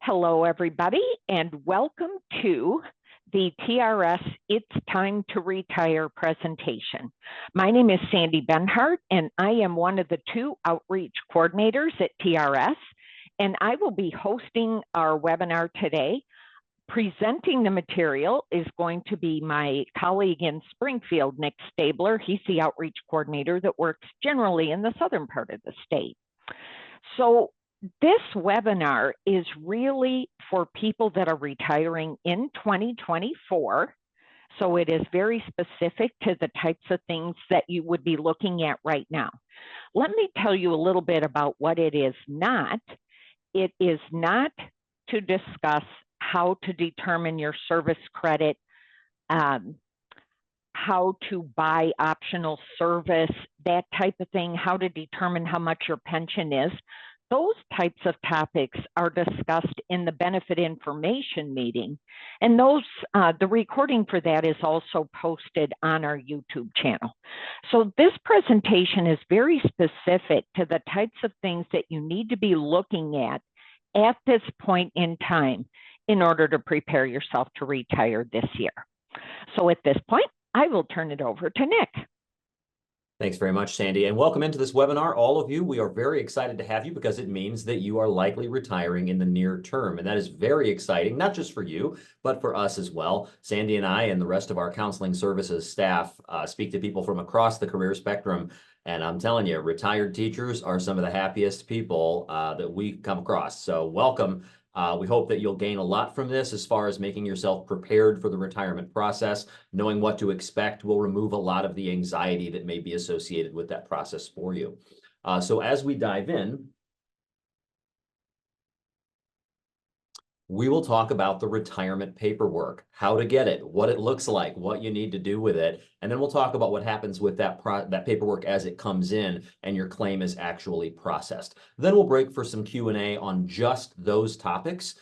Hello, everybody, and welcome to the TRS It's Time to Retire presentation. My name is Sandy Benhart, and I am one of the two outreach coordinators at TRS, and I will be hosting our webinar today. Presenting the material is going to be my colleague in Springfield, Nick Stabler. He's the outreach coordinator that works generally in the southern part of the state. So this webinar is really for people that are retiring in 2024. So it is very specific to the types of things that you would be looking at right now. Let me tell you a little bit about what it is not. It is not to discuss how to determine your service credit, how to buy optional service, that type of thing, how to determine how much your pension is. Those types of topics are discussed in the benefit information meeting, and the recording for that is also posted on our YouTube channel. So this presentation is very specific to the types of things that you need to be looking at this point in time in order to prepare yourself to retire this year. So at this point, I will turn it over to Nick. Thanks very much, Sandy, and welcome into this webinar, all of you. We are very excited to have you because it means that you are likely retiring in the near term, and that is very exciting, not just for you, but for us as well. Sandy and I and the rest of our counseling services staff speak to people from across the career spectrum, and I'm telling you, retired teachers are some of the happiest people that we come across. So welcome. We hope that you'll gain a lot from this as far as making yourself prepared for the retirement process. Knowing what to expect will remove a lot of the anxiety that may be associated with that process for you. So as we dive in, we will talk about the retirement paperwork, how to get it, what it looks like, what you need to do with it, and then we'll talk about what happens with that paperwork as it comes in and your claim is actually processed. Then we'll break for some Q&A on just those topics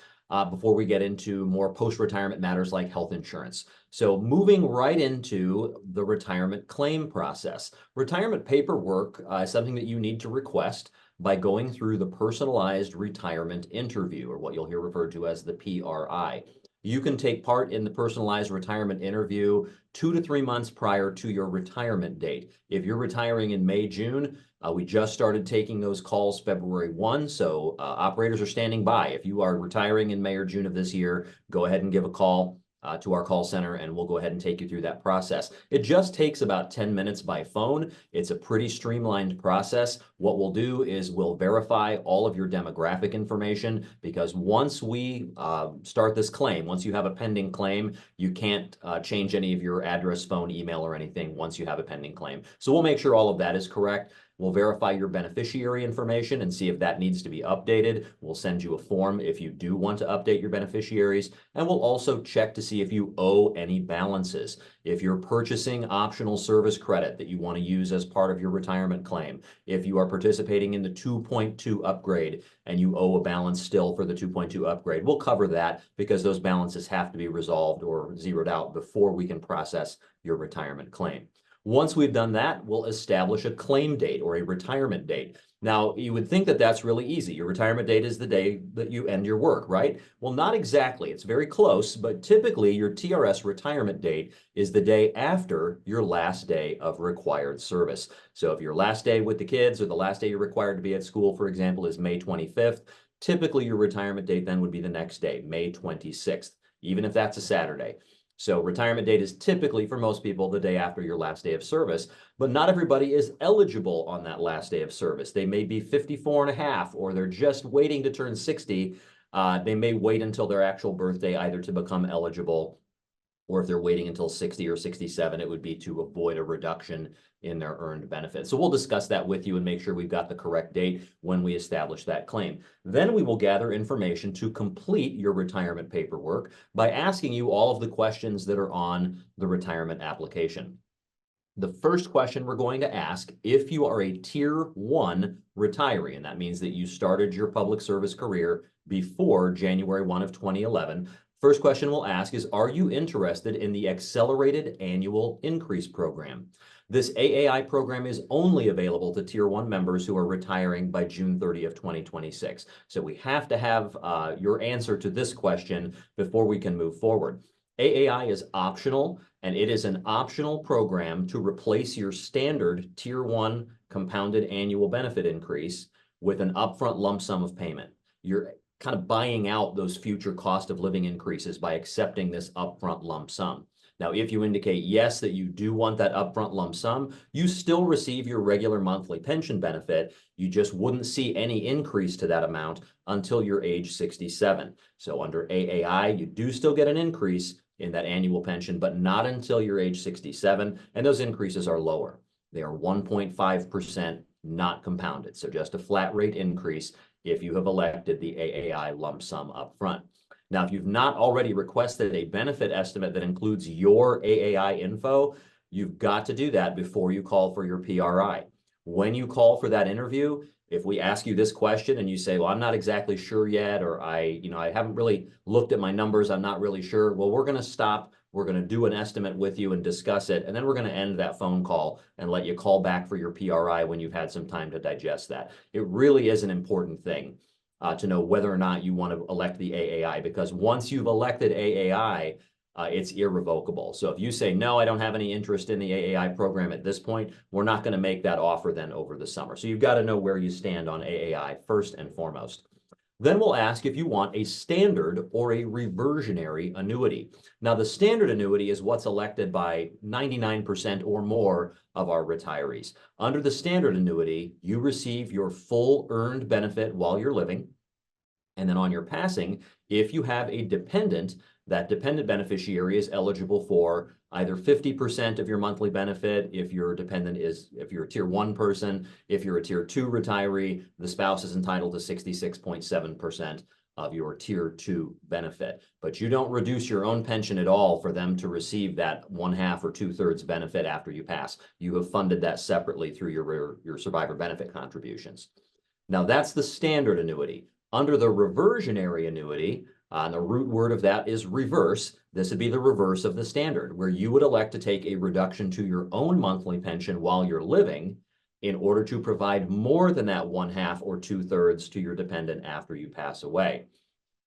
before we get into more post-retirement matters like health insurance. So moving right into the retirement claim process. Retirement paperwork is something that you need to request by going through the personalized retirement interview, or what you'll hear referred to as the PRI. You can take part in the personalized retirement interview 2 to 3 months prior to your retirement date. If you're retiring in May, June, we just started taking those calls February 1, so operators are standing by. If you are retiring in May or June of this year, go ahead and give a call to our call center, and we'll go ahead and take you through that process. It just takes about 10 minutes by phone. It's a pretty streamlined process. What we'll do is we'll verify all of your demographic information, because once we start this claim, once you have a pending claim, you can't change any of your address, phone, email, or anything once you have a pending claim. So we'll make sure all of that is correct. We'll verify your beneficiary information and see if that needs to be updated. We'll send you a form if you do want to update your beneficiaries, and we'll also check to see if you owe any balances. If you're purchasing optional service credit that you want to use as part of your retirement claim, if you are participating in the 2.2 upgrade and you owe a balance still for the 2.2 upgrade, we'll cover that because those balances have to be resolved or zeroed out before we can process your retirement claim. Once we've done that, we'll establish a claim date or a retirement date. Now, you would think that that's really easy. Your retirement date is the day that you end your work, right? Well, not exactly. It's very close, but typically your TRS retirement date is the day after your last day of required service. So if your last day with the kids or the last day you're required to be at school, for example, is May 25th, typically your retirement date then would be the next day, May 26th, even if that's a Saturday. So retirement date is typically, for most people, the day after your last day of service, but not everybody is eligible on that last day of service. They may be 54 and a half, or they're just waiting to turn 60. They may wait until their actual birthday either to become eligible, or if they're waiting until 60 or 67, it would be to avoid a reduction in their earned benefits. So we'll discuss that with you and make sure we've got the correct date when we establish that claim. Then we will gather information to complete your retirement paperwork by asking you all of the questions that are on the retirement application. The first question we're going to ask, if you are a Tier 1 retiree, and that means that you started your public service career before January 1 of 2011, first question we'll ask is, are you interested in the Accelerated Annual Increase Program? This AAI program is only available to Tier 1 members who are retiring by June 30th, 2026. So we have to have your answer to this question before we can move forward. AAI is optional, and it is an optional program to replace your standard Tier 1 compounded annual benefit increase with an upfront lump sum of payment. You're kind of buying out those future cost of living increases by accepting this upfront lump sum. Now, if you indicate yes, that you do want that upfront lump sum, you still receive your regular monthly pension benefit. You just wouldn't see any increase to that amount until you're age 67. So under AAI, you do still get an increase in that annual pension, but not until you're age 67. And those increases are lower. They are 1.5%, not compounded. So just a flat rate increase if you have elected the AAI lump sum up front. Now, if you've not already requested a benefit estimate that includes your AAI info, you've got to do that before you call for your PRI. When you call for that interview, if we ask you this question and you say, well, I'm not exactly sure yet, or I haven't really looked at my numbers, I'm not really sure. Well, we're going to stop. We're going to do an estimate with you and discuss it. And then we're going to end that phone call and let you call back for your PRI when you've had some time to digest that. It really is an important thing to know whether or not you want to elect the AAI, because once you've elected AAI, it's irrevocable. So if you say, no, I don't have any interest in the AAI program at this point, we're not going to make that offer then over the summer. So you've got to know where you stand on AAI first and foremost. Then we'll ask if you want a standard or a reversionary annuity. Now, the standard annuity is what's elected by 99% or more of our retirees. Under the standard annuity, you receive your full earned benefit while you're living. And then on your passing, if you have a dependent, that dependent beneficiary is eligible for either 50% of your monthly benefit if your dependent is, if you're a Tier 1 person, if you're a Tier 2 retiree, the spouse is entitled to 66.7% of your Tier 2 benefit. But you don't reduce your own pension at all for them to receive that 1/2 or 2/3 benefit after you pass. You have funded that separately through your survivor benefit contributions. Now, that's the standard annuity. Under the reversionary annuity, the root word of that is reverse. This would be the reverse of the standard, where you would elect to take a reduction to your own monthly pension while you're living in order to provide more than that 1/2 or 2/3 to your dependent after you pass away.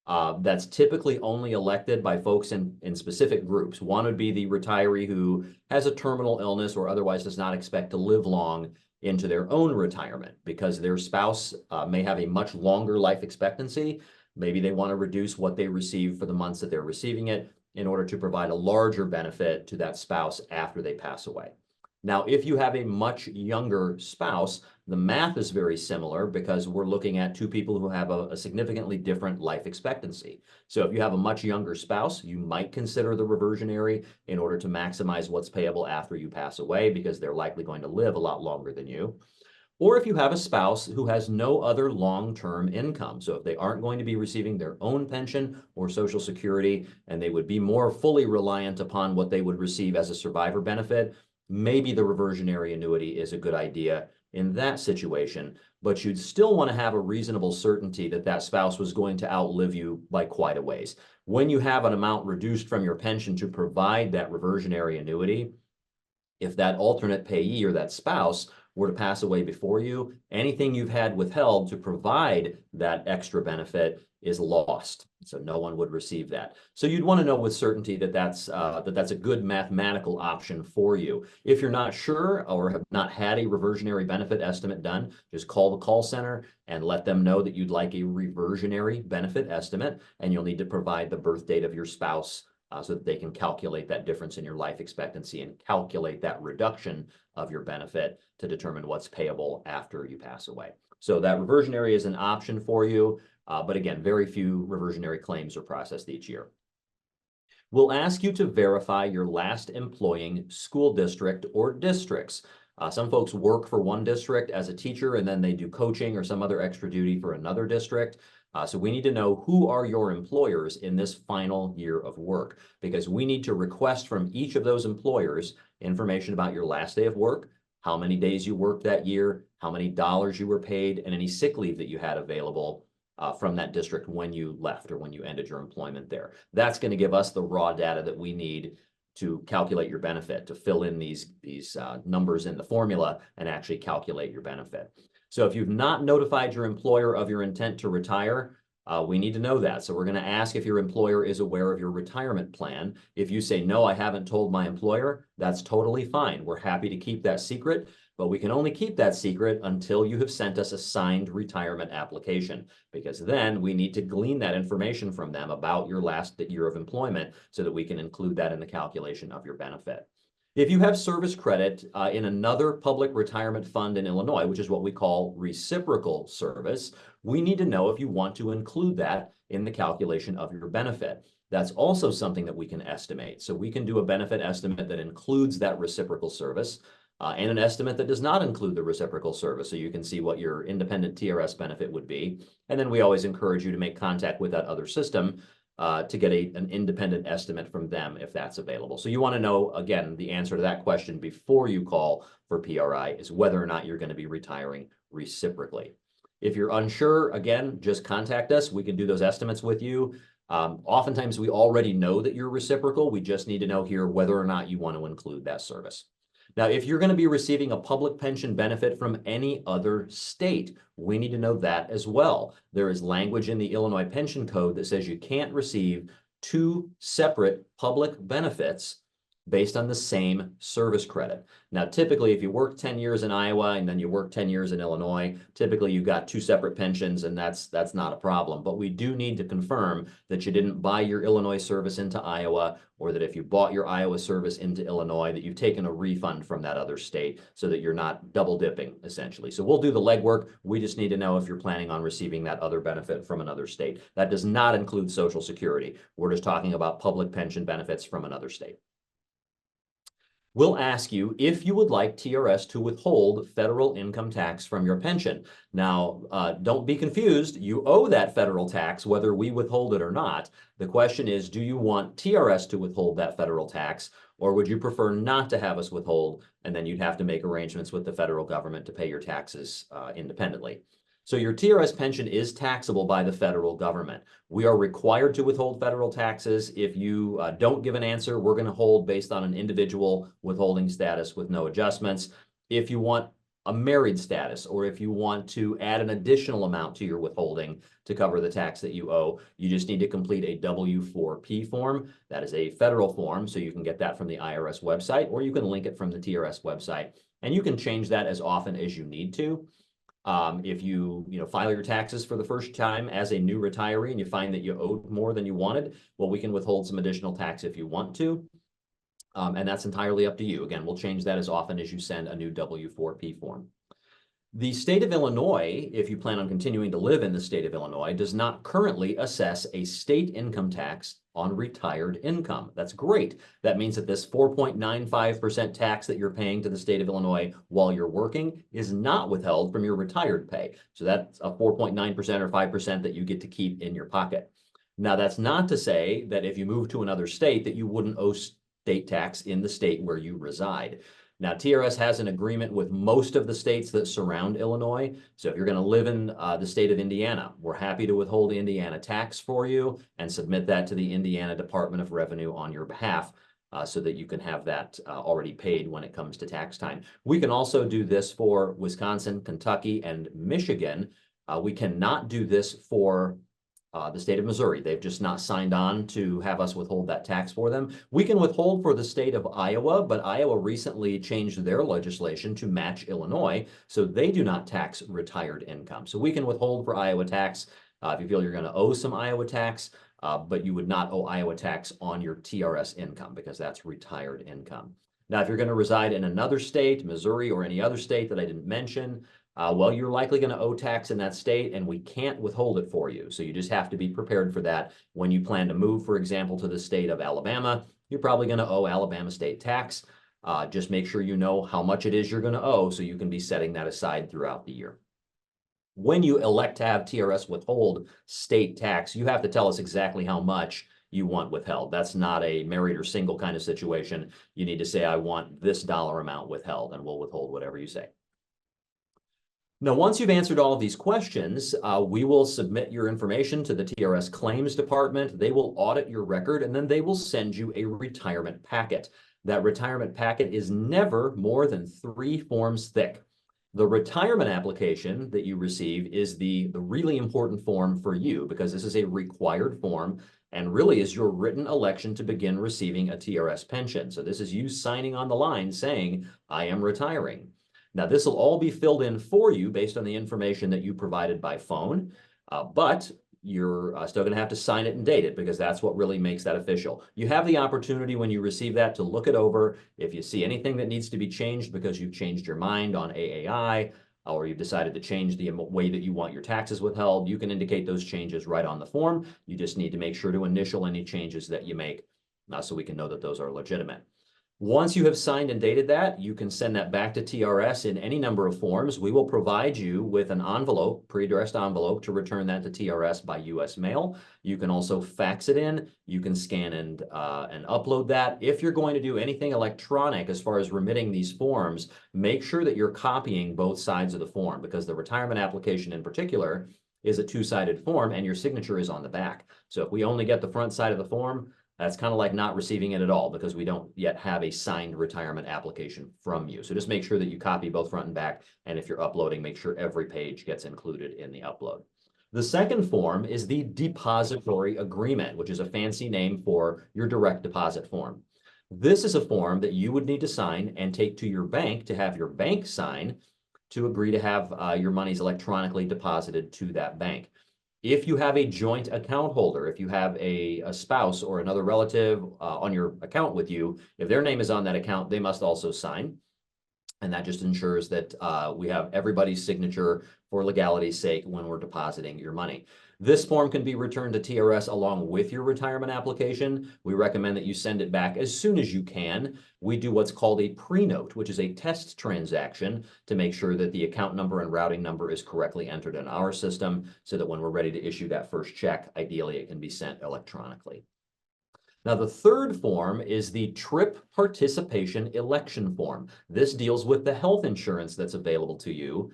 That's typically only elected by folks in specific groups. One would be the retiree who has a terminal illness or otherwise does not expect to live long into their own retirement because their spouse may have a much longer life expectancy. Maybe they want to reduce what they receive for the months that they're receiving it in order to provide a larger benefit to that spouse after they pass away. Now, if you have a much younger spouse, the math is very similar because we're looking at two people who have a significantly different life expectancy. So if you have a much younger spouse, you might consider the reversionary in order to maximize what's payable after you pass away because they're likely going to live a lot longer than you. Or if you have a spouse who has no other long-term income. So if they aren't going to be receiving their own pension or Social Security, and they would be more fully reliant upon what they would receive as a survivor benefit, maybe the reversionary annuity is a good idea in that situation, but you'd still want to have a reasonable certainty that that spouse was going to outlive you by quite a ways. When you have an amount reduced from your pension to provide that reversionary annuity, if that alternate payee or that spouse were to pass away before you, anything you've had withheld to provide that extra benefit is lost. So no one would receive that. So you'd want to know with certainty that that's a good mathematical option for you. If you're not sure or have not had a reversionary benefit estimate done, just call the call center and let them know that you'd like a reversionary benefit estimate, and you'll need to provide the birth date of your spouse so that they can calculate that difference in your life expectancy and calculate that reduction of your benefit to determine what's payable after you pass away. So that reversionary is an option for you, but again, very few reversionary claims are processed each year. We'll ask you to verify your last employing school district or districts. Some folks work for one district as a teacher and then they do coaching or some other extra duty for another district. So we need to know who are your employers in this final year of work, because we need to request from each of those employers information about your last day of work, how many days you worked that year, how many dollars you were paid, and any sick leave that you had available from that district when you left or when you ended your employment there. That's going to give us the raw data that we need to calculate your benefit, to fill in these numbers in the formula and actually calculate your benefit. So if you've not notified your employer of your intent to retire, we need to know that. So we're going to ask if your employer is aware of your retirement plan. If you say, no, I haven't told my employer, that's totally fine. We're happy to keep that secret, but we can only keep that secret until you have sent us a signed retirement application, because then we need to glean that information from them about your last year of employment so that we can include that in the calculation of your benefit. If you have service credit in another public retirement fund in Illinois, which is what we call reciprocal service, we need to know if you want to include that in the calculation of your benefit. That's also something that we can estimate. So we can do a benefit estimate that includes that reciprocal service and an estimate that does not include the reciprocal service. So you can see what your independent TRS benefit would be. And then we always encourage you to make contact with that other system to get an independent estimate from them if that's available. So you want to know, again, the answer to that question before you call for PRI is whether or not you're going to be retiring reciprocally. If you're unsure, again, just contact us. We can do those estimates with you. Oftentimes we already know that you're reciprocal. We just need to know here whether or not you want to include that service. Now, if you're going to be receiving a public pension benefit from any other state, we need to know that as well. There is language in the Illinois Pension Code that says you can't receive two separate public benefits based on the same service credit. Now, typically, if you work 10 years in Iowa and then you work 10 years in Illinois, typically you've got two separate pensions, and that's not a problem. But we do need to confirm that you didn't buy your Illinois service into Iowa, or that if you bought your Iowa service into Illinois, that you've taken a refund from that other state so that you're not double dipping, essentially. So we'll do the legwork. We just need to know if you're planning on receiving that other benefit from another state. That does not include Social Security. We're just talking about public pension benefits from another state. We'll ask you if you would like TRS to withhold federal income tax from your pension. Now, don't be confused. You owe that federal tax whether we withhold it or not. The question is, do you want TRS to withhold that federal tax, or would you prefer not to have us withhold, and then you'd have to make arrangements with the federal government to pay your taxes independently? So your TRS pension is taxable by the federal government. We are required to withhold federal taxes. If you don't give an answer, we're going to hold based on an individual withholding status with no adjustments. If you want a married status, or if you want to add an additional amount to your withholding to cover the tax that you owe, you just need to complete a W-4P form. That is a federal form, so you can get that from the IRS website, or you can link it from the TRS website. And you can change that as often as you need to. If you file your taxes for the first time as a new retiree and you find that you owed more than you wanted, well, we can withhold some additional tax if you want to. And that's entirely up to you. Again, we'll change that as often as you send a new W-4P form. The state of Illinois, if you plan on continuing to live in the state of Illinois, does not currently assess a state income tax on retired income. That's great. That means that this 4.95% tax that you're paying to the state of Illinois while you're working is not withheld from your retired pay. So that's a 4.9% or 5% that you get to keep in your pocket. Now, that's not to say that if you move to another state that you wouldn't owe state tax in the state where you reside. Now, TRS has an agreement with most of the states that surround Illinois. So if you're going to live in the state of Indiana, we're happy to withhold the Indiana tax for you and submit that to the Indiana Department of Revenue on your behalf so that you can have that already paid when it comes to tax time. We can also do this for Wisconsin, Kentucky, and Michigan. We cannot do this for the state of Missouri. They've just not signed on to have us withhold that tax for them. We can withhold for the state of Iowa, but Iowa recently changed their legislation to match Illinois, so they do not tax retired income. So we can withhold for Iowa tax if you feel you're going to owe some Iowa tax, but you would not owe Iowa tax on your TRS income because that's retired income. Now, if you're going to reside in another state, Missouri or any other state that I didn't mention, well, you're likely going to owe tax in that state, and we can't withhold it for you. So you just have to be prepared for that. When you plan to move, for example, to the state of Alabama, you're probably going to owe Alabama state tax. Just make sure you know how much it is you're going to owe so you can be setting that aside throughout the year. When you elect to have TRS withhold state tax, you have to tell us exactly how much you want withheld. That's not a married or single kind of situation. You need to say, I want this dollar amount withheld, and we'll withhold whatever you say. Now, once you've answered all of these questions, we will submit your information to the TRS claims department. They will audit your record, and then they will send you a retirement packet. That retirement packet is never more than 3 forms thick. The retirement application that you receive is the really important form for you, because this is a required form and really is your written election to begin receiving a TRS pension. So this is you signing on the line saying, I am retiring. Now, this will all be filled in for you based on the information that you provided by phone, but you're still going to have to sign it and date it, because that's what really makes that official. You have the opportunity when you receive that to look it over. If you see anything that needs to be changed because you've changed your mind on AAI, or you've decided to change the way that you want your taxes withheld, you can indicate those changes right on the form. You just need to make sure to initial any changes that you make so we can know that those are legitimate. Once you have signed and dated that, you can send that back to TRS in any number of forms. We will provide you with an envelope, pre-addressed envelope, to return that to TRS by US mail. You can also fax it in. You can scan and upload that. If you're going to do anything electronic as far as remitting these forms, make sure that you're copying both sides of the form, because the retirement application in particular is a 2-sided form and your signature is on the back. So if we only get the front side of the form, that's kind of like not receiving it at all, because we don't yet have a signed retirement application from you. So just make sure that you copy both front and back. And if you're uploading, make sure every page gets included in the upload. The second form is the depository agreement, which is a fancy name for your direct deposit form. This is a form that you would need to sign and take to your bank to have your bank sign to agree to have your monies electronically deposited to that bank. If you have a joint account holder, if you have a spouse or another relative on your account with you, if their name is on that account, they must also sign. And that just ensures that we have everybody's signature for legality's sake when we're depositing your money. This form can be returned to TRS along with your retirement application. We recommend that you send it back as soon as you can. We do what's called a pre-note, which is a test transaction to make sure that the account number and routing number is correctly entered in our system, so that when we're ready to issue that first check, ideally it can be sent electronically. Now, the third form is the TRIP participation election form. This deals with the health insurance that's available to you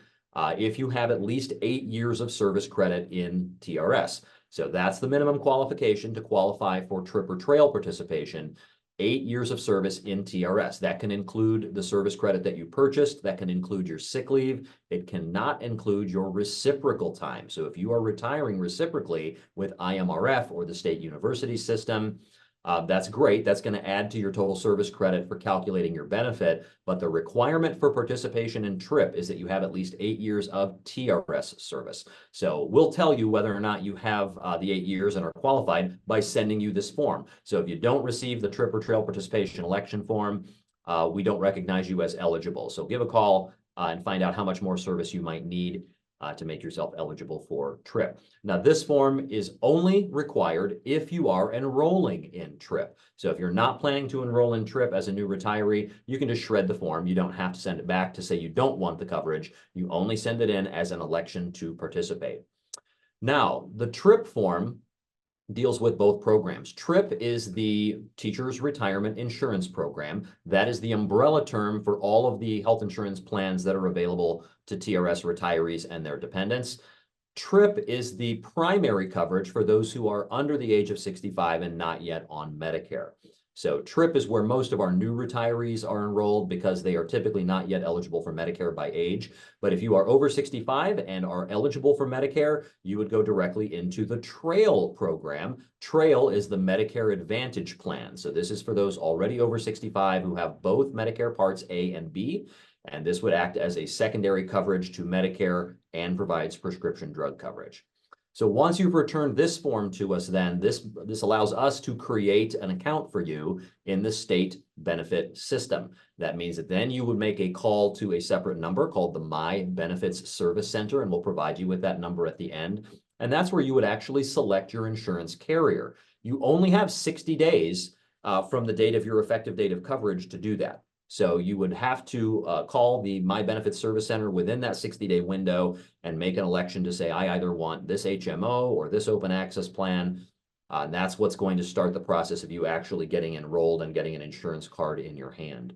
if you have at least 8 years of service credit in TRS. So that's the minimum qualification to qualify for TRIP or trail participation. 8 years of service in TRS. That can include the service credit that you purchased. That can include your sick leave. It cannot include your reciprocal time. So if you are retiring reciprocally with IMRF or the state university system, that's great. That's going to add to your total service credit for calculating your benefit. But the requirement for participation in TRIP is that you have at least 8 years of TRS service. So we'll tell you whether or not you have the 8 years and are qualified by sending you this form. So if you don't receive the TRIP or trail participation election form, we don't recognize you as eligible. So give a call and find out how much more service you might need to make yourself eligible for TRIP. Now, this form is only required if you are enrolling in TRIP. So if you're not planning to enroll in TRIP as a new retiree, you can just shred the form. You don't have to send it back to say you don't want the coverage. You only send it in as an election to participate. Now, the TRIP form deals with both programs. TRIP is the Teachers Retirement Insurance Program. That is the umbrella term for all of the health insurance plans that are available to TRS retirees and their dependents. TRIP is the primary coverage for those who are under the age of 65 and not yet on Medicare. So TRIP is where most of our new retirees are enrolled, because they are typically not yet eligible for Medicare by age. But if you are over 65 and are eligible for Medicare, you would go directly into the TRAIL program. TRAIL is the Medicare Advantage plan. So this is for those already over 65 who have both Medicare Parts A and B. And this would act as a secondary coverage to Medicare and provides prescription drug coverage. So once you've returned this form to us, then this allows us to create an account for you in the state benefit system. That means that then you would make a call to a separate number called the My Benefits Service Center, and we'll provide you with that number at the end. And that's where you would actually select your insurance carrier. You only have 60 days from the date of your effective date of coverage to do that. So you would have to call the My Benefits Service Center within that 60-day window and make an election to say, I either want this HMO or this open access plan. And that's what's going to start the process of you actually getting enrolled and getting an insurance card in your hand.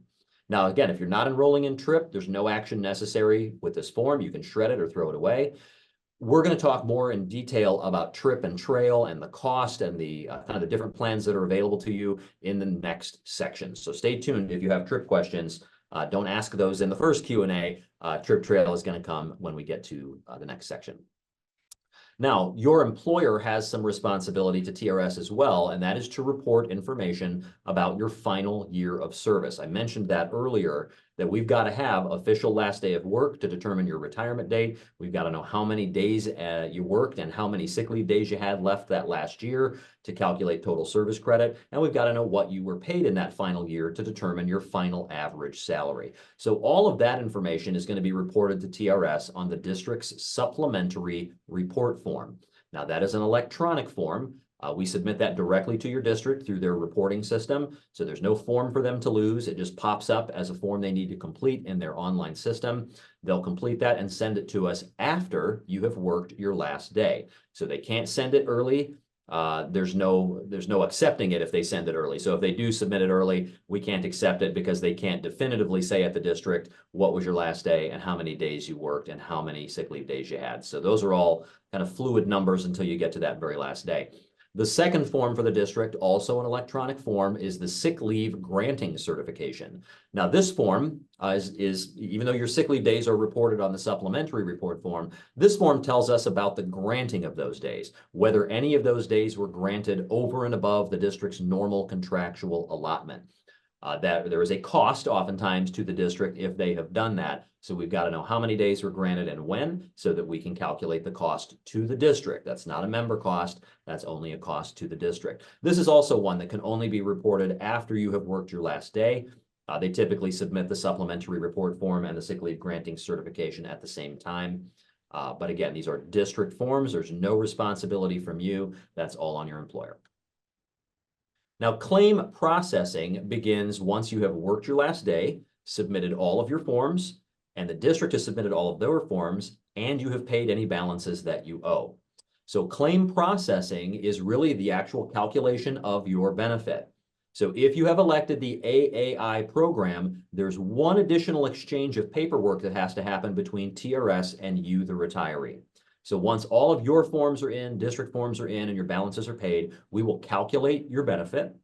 Now, again, if you're not enrolling in TRIP, there's no action necessary with this form. You can shred it or throw it away. We're going to talk more in detail about TRIP and Trail and the cost and the kind of the different plans that are available to you in the next section. So stay tuned. If you have TRIP questions, don't ask those in the first Q&A. TRIP Trail is going to come when we get to the next section. Now, your employer has some responsibility to TRS as well, and that is to report information about your final year of service. I mentioned that earlier, that we've got to have official last day of work to determine your retirement date. We've got to know how many days you worked and how many sick leave days you had left that last year to calculate total service credit. And we've got to know what you were paid in that final year to determine your final average salary. So all of that information is going to be reported to TRS on the district's supplementary report form. Now, that is an electronic form. We submit that directly to your district through their reporting system. So there's no form for them to lose. It just pops up as a form they need to complete in their online system. They'll complete that and send it to us after you have worked your last day. So they can't send it early. There's no accepting it if they send it early. So if they do submit it early, we can't accept it because they can't definitively say at the district what was your last day and how many days you worked and how many sick leave days you had. So those are all kind of fluid numbers until you get to that very last day. The second form for the district, also an electronic form, is the sick leave granting certification. Now, this form is even though your sick leave days are reported on the supplementary report form, this form tells us about the granting of those days, whether any of those days were granted over and above the district's normal contractual allotment. That there is a cost oftentimes to the district if they have done that. So we've got to know how many days were granted and when so that we can calculate the cost to the district. That's not a member cost. That's only a cost to the district. This is also one that can only be reported after you have worked your last day. They typically submit the supplementary report form and the sick leave granting certification at the same time. But again, these are district forms. There's no responsibility from you. That's all on your employer. Now, claim processing begins once you have worked your last day, submitted all of your forms, and the district has submitted all of their forms, and you have paid any balances that you owe. So claim processing is really the actual calculation of your benefit. So if you have elected the AAI program, there's one additional exchange of paperwork that has to happen between TRS and you, the retiree. So once all of your forms are in, district forms are in, and your balances are paid, we will calculate your benefit,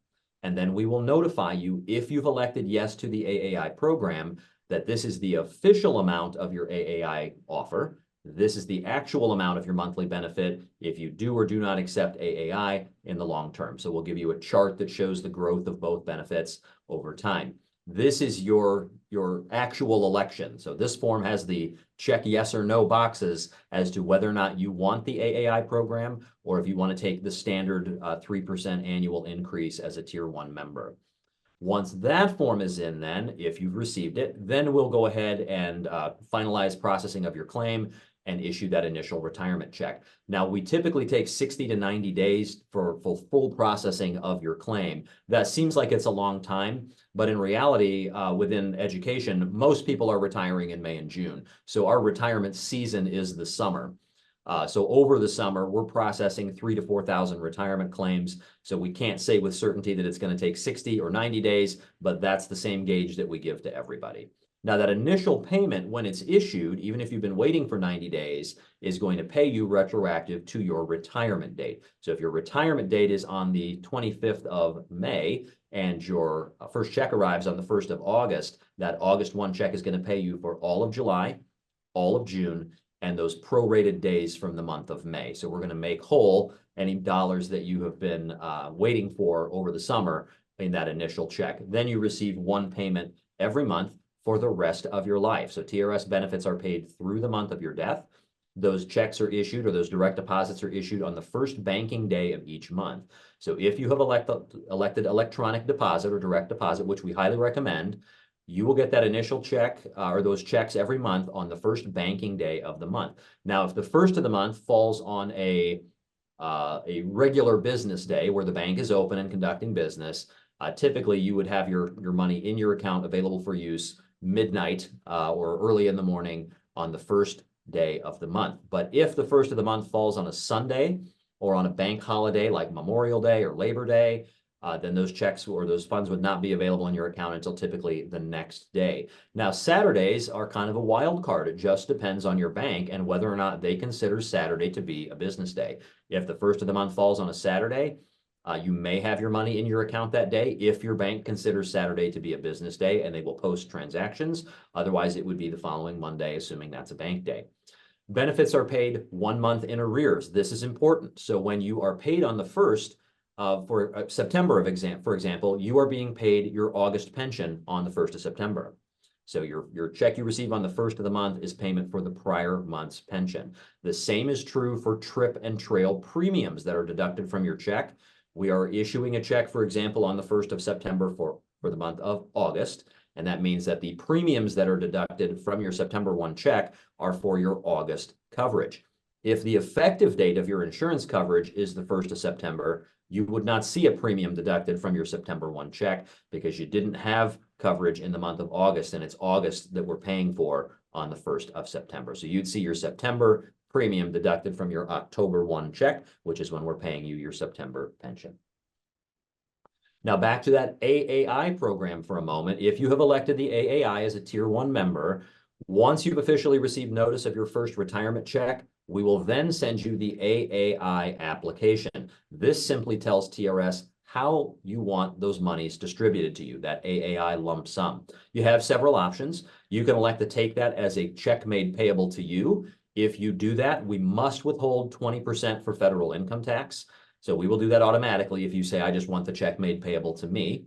and then we will notify you if you've elected yes to the AAI program, that this is the official amount of your AAI offer. This is the actual amount of your monthly benefit if you do or do not accept AAI in the long term. So we'll give you a chart that shows the growth of both benefits over time. This is your actual election. So this form has the check yes or no boxes as to whether or not you want the AAI program or if you want to take the standard 3% annual increase as a Tier 1 member. Once that form is in then, if you've received it, then we'll go ahead and finalize processing of your claim and issue that initial retirement check. Now, we typically take 60 to 90 days for full processing of your claim. That seems like it's a long time, but in reality, within education, most people are retiring in May and June. So our retirement season is the summer. So over the summer, we're processing 3,000 to 4,000 retirement claims. So we can't say with certainty that it's going to take 60 or 90 days, but that's the same gauge that we give to everybody. Now, that initial payment, when it's issued, even if you've been waiting for 90 days, is going to pay you retroactive to your retirement date. So if your retirement date is on the 25th of May and your first check arrives on the 1st of August, that August 1 check is going to pay you for all of July, all of June, and those prorated days from the month of May. So we're going to make whole any dollars that you have been waiting for over the summer in that initial check. Then you receive one payment every month for the rest of your life. So TRS benefits are paid through the month of your death. Those checks are issued, or those direct deposits are issued on the first banking day of each month. So if you have elected electronic deposit or direct deposit, which we highly recommend, you will get that initial check or those checks every month on the first banking day of the month. Now, if the first of the month falls on a regular business day where the bank is open and conducting business, typically you would have your money in your account available for use midnight or early in the morning on the first day of the month. But if the first of the month falls on a Sunday or on a bank holiday like Memorial Day or Labor Day, then those checks or those funds would not be available in your account until typically the next day. Now, Saturdays are kind of a wild card. It just depends on your bank and whether or not they consider Saturday to be a business day. If the first of the month falls on a Saturday, you may have your money in your account that day if your bank considers Saturday to be a business day, and they will post transactions. Otherwise, it would be the following Monday, assuming that's a bank day. Benefits are paid 1 month in arrears. This is important. So when you are paid on the 1st for September, for example, you are being paid your August pension on the 1st of September. So your check you receive on the 1st of the month is payment for the prior month's pension. The same is true for trip and trail premiums that are deducted from your check. We are issuing a check, for example, on the 1st of September for the month of August. And that means that the premiums that are deducted from your September 1 check are for your August coverage. If the effective date of your insurance coverage is the 1st of September, you would not see a premium deducted from your September 1 check because you didn't have coverage in the month of August, and it's August that we're paying for on the 1st of September. So you'd see your September premium deducted from your October 1 check, which is when we're paying you your September pension. Now back to that AAI program for a moment. If you have elected the AAI as a Tier 1 member, once you've officially received notice of your first retirement check, we will then send you the AAI application. This simply tells TRS how you want those monies distributed to you, that AAI lump sum. You have several options. You can elect to take that as a check made payable to you. If you do that, we must withhold 20% for federal income tax. So we will do that automatically if you say, I just want the check made payable to me.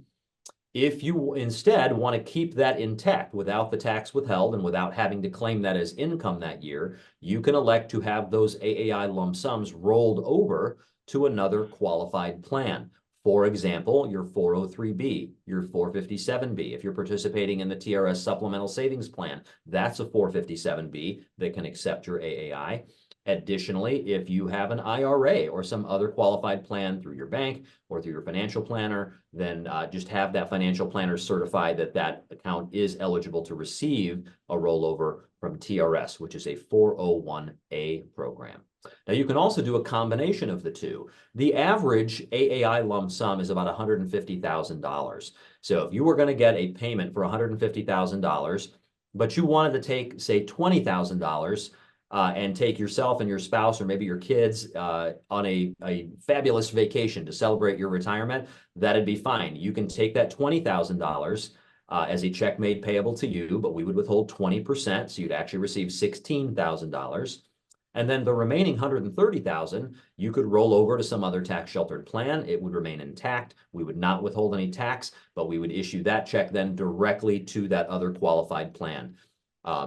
If you instead want to keep that intact without the tax withheld and without having to claim that as income that year, you can elect to have those AAI lump sums rolled over to another qualified plan. For example, your 403B, your 457B. If you're participating in the TRS Supplemental Savings Plan, that's a 457B that can accept your AAI. Additionally, if you have an IRA or some other qualified plan through your bank or through your financial planner, then just have that financial planner certify that that account is eligible to receive a rollover from TRS, which is a 401A program. Now, you can also do a combination of the two. The average AAI lump sum is about $150,000. So if you were going to get a payment for $150,000, but you wanted to take, say, $20,000, and take yourself and your spouse or maybe your kids on a fabulous vacation to celebrate your retirement, that'd be fine. You can take that $20,000 as a check made payable to you, but we would withhold 20%, so you'd actually receive $16,000. And then the remaining $130,000, you could roll over to some other tax sheltered plan. It would remain intact. We would not withhold any tax, but we would issue that check then directly to that other qualified plan.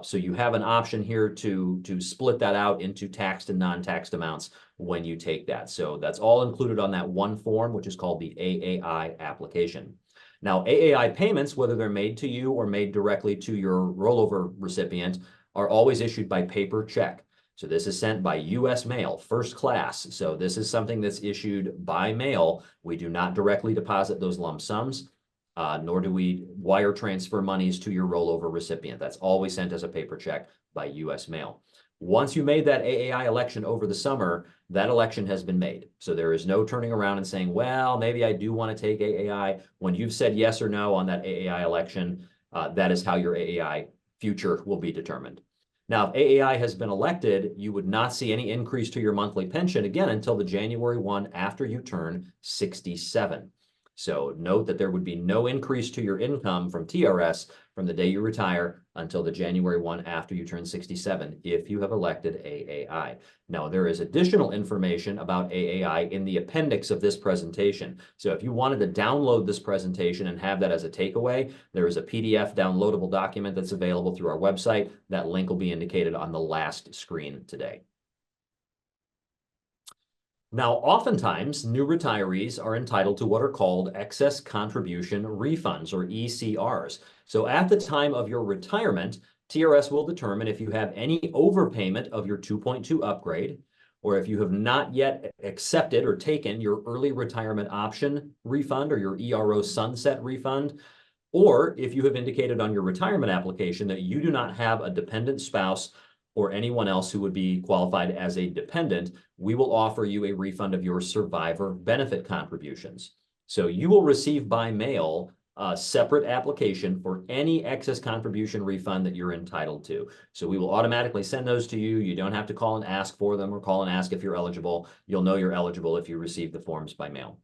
So you have an option here to split that out into taxed and non-taxed amounts when you take that. So that's all included on that one form, which is called the AAI application. Now, AAI payments, whether they're made to you or made directly to your rollover recipient, are always issued by paper check. So this is sent by U.S. mail, first class. So this is something that's issued by mail. We do not directly deposit those lump sums. Nor do we wire transfer monies to your rollover recipient. That's always sent as a paper check by U.S. mail. Once you made that AAI election over the summer, that election has been made. So there is no turning around and saying, well, maybe I do want to take AAI. When you've said yes or no on that AAI election, that is how your AAI future will be determined. Now, if AAI has been elected, you would not see any increase to your monthly pension again until the January 1 after you turn 67. So note that there would be no increase to your income from TRS from the day you retire until the January 1 after you turn 67 if you have elected AAI. Now, there is additional information about AAI in the appendix of this presentation. So if you wanted to download this presentation and have that as a takeaway, there is a PDF downloadable document that's available through our website. That link will be indicated on the last screen today. Now, oftentimes, new retirees are entitled to what are called excess contribution refunds, or ECRs. So at the time of your retirement, TRS will determine if you have any overpayment of your 2.2 upgrade, or if you have not yet accepted or taken your early retirement option refund or your ERO sunset refund, or if you have indicated on your retirement application that you do not have a dependent spouse or anyone else who would be qualified as a dependent, we will offer you a refund of your survivor benefit contributions. So you will receive by mail a separate application for any excess contribution refund that you're entitled to. So we will automatically send those to you. You don't have to call and ask for them or call and ask if you're eligible. You'll know you're eligible if you receive the forms by mail.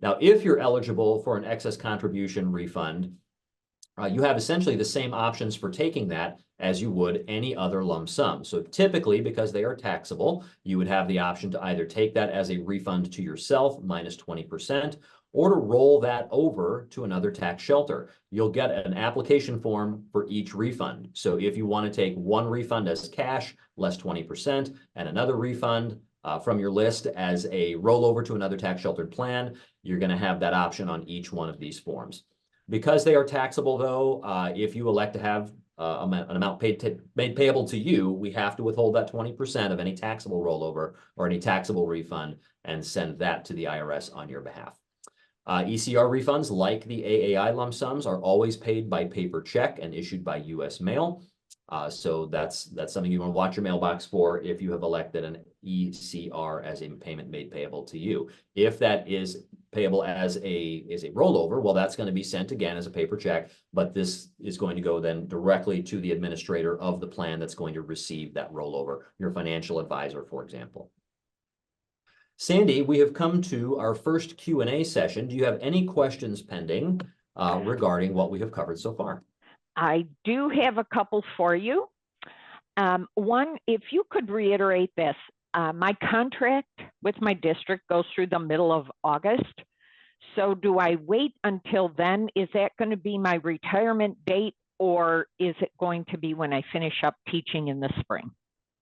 Now, if you're eligible for an excess contribution refund, you have essentially the same options for taking that as you would any other lump sum. So typically, because they are taxable, you would have the option to either take that as a refund to yourself, minus 20%, or to roll that over to another tax shelter. You'll get an application form for each refund. So if you want to take one refund as cash, less 20%, and another refund from your list as a rollover to another tax sheltered plan, you're going to have that option on each one of these forms. Because they are taxable, though, if you elect to have an amount made payable to you, we have to withhold that 20% of any taxable rollover or any taxable refund and send that to the IRS on your behalf. ECR refunds, like the AAI lump sums, are always paid by paper check and issued by U.S. mail. So that's something you want to watch your mailbox for if you have elected an ECR as a payment made payable to you. If that is payable as a rollover, well, that's going to be sent again as a paper check, but this is going to go then directly to the administrator of the plan that's going to receive that rollover, your financial advisor, for example. Sandy, we have come to our first Q&A session. Do you have any questions pending regarding what we have covered so far? I do have a couple for you. One, if you could reiterate this, my contract with my district goes through the middle of August. So do I wait until then? Is that going to be my retirement date, or is it going to be when I finish up teaching in the spring?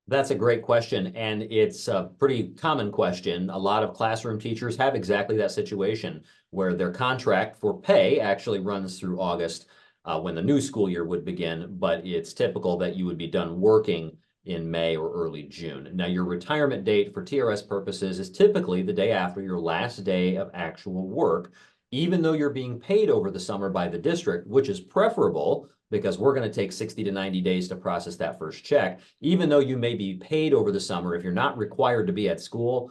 That's a great question, and it's a pretty common question. A lot of classroom teachers have exactly that situation where their contract for pay actually runs through August when the new school year would begin, but it's typical that you would be done working in May or early June. Now, your retirement date for TRS purposes is typically the day after your last day of actual work, even though you're being paid over the summer by the district, which is preferable because we're going to take 60 to 90 days to process that first check. Even though you may be paid over the summer, if you're not required to be at school,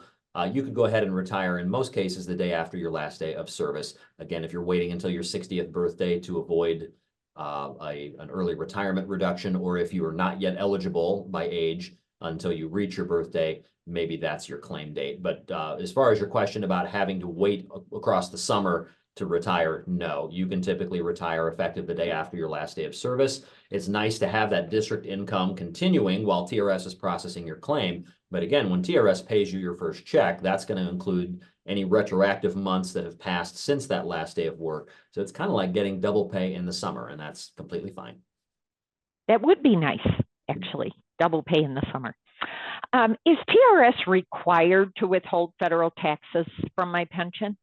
you could go ahead and retire in most cases the day after your last day of service. Again, if you're waiting until your 60th birthday to avoid an early retirement reduction, or if you are not yet eligible by age until you reach your birthday, maybe that's your claim date. But as far as your question about having to wait across the summer to retire, no, you can typically retire effective the day after your last day of service. It's nice to have that district income continuing while TRS is processing your claim. But again, when TRS pays you your first check, that's going to include any retroactive months that have passed since that last day of work. So it's kind of like getting double pay in the summer, and that's completely fine. That would be nice, actually, double pay in the summer. Is TRS required to withhold federal taxes from my pension?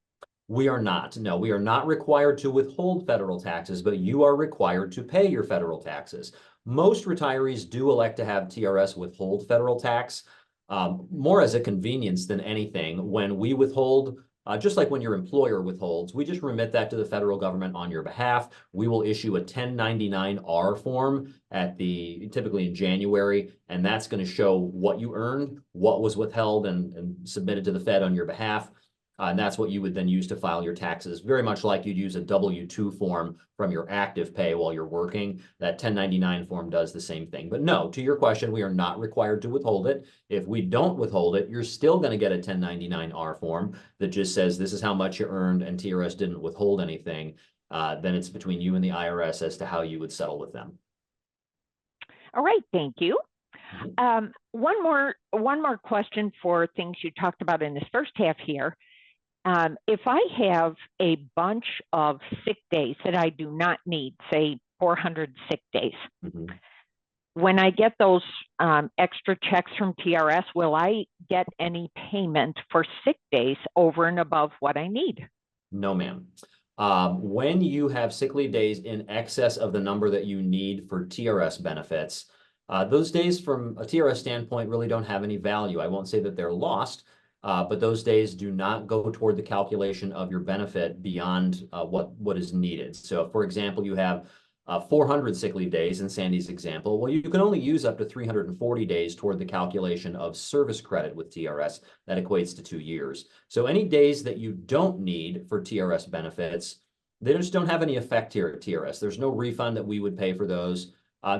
We are not. No, we are not required to withhold federal taxes, but you are required to pay your federal taxes. Most retirees do elect to have TRS withhold federal tax, more as a convenience than anything. When we withhold, just like when your employer withholds, we just remit that to the federal government on your behalf. We will issue a 1099-R form typically in January, and that's going to show what you earned, what was withheld and submitted to the Fed on your behalf. And that's what you would then use to file your taxes, very much like you'd use a W-2 form from your active pay while you're working. That 1099 form does the same thing. But no, to your question, we are not required to withhold it. If we don't withhold it, you're still going to get a 1099-R form that just says this is how much you earned and TRS didn't withhold anything. Then it's between you and the IRS as to how you would settle with them. All right, thank you. One more question for things you talked about in this first half here. If I have a bunch of sick days that I do not need, say 400 sick days, when I get those extra checks from TRS, will I get any payment for sick days over and above what I need? No, ma'am. When you have sick leave days in excess of the number that you need for TRS benefits, those days from a TRS standpoint really don't have any value. I won't say that they're lost, but those days do not go toward the calculation of your benefit beyond what is needed. So, for example, you have 400 sick leave days in Sandy's example, well, you can only use up to 340 days toward the calculation of service credit with TRS. That equates to 2 years. So any days that you don't need for TRS benefits, they just don't have any effect here at TRS. There's no refund that we would pay for those.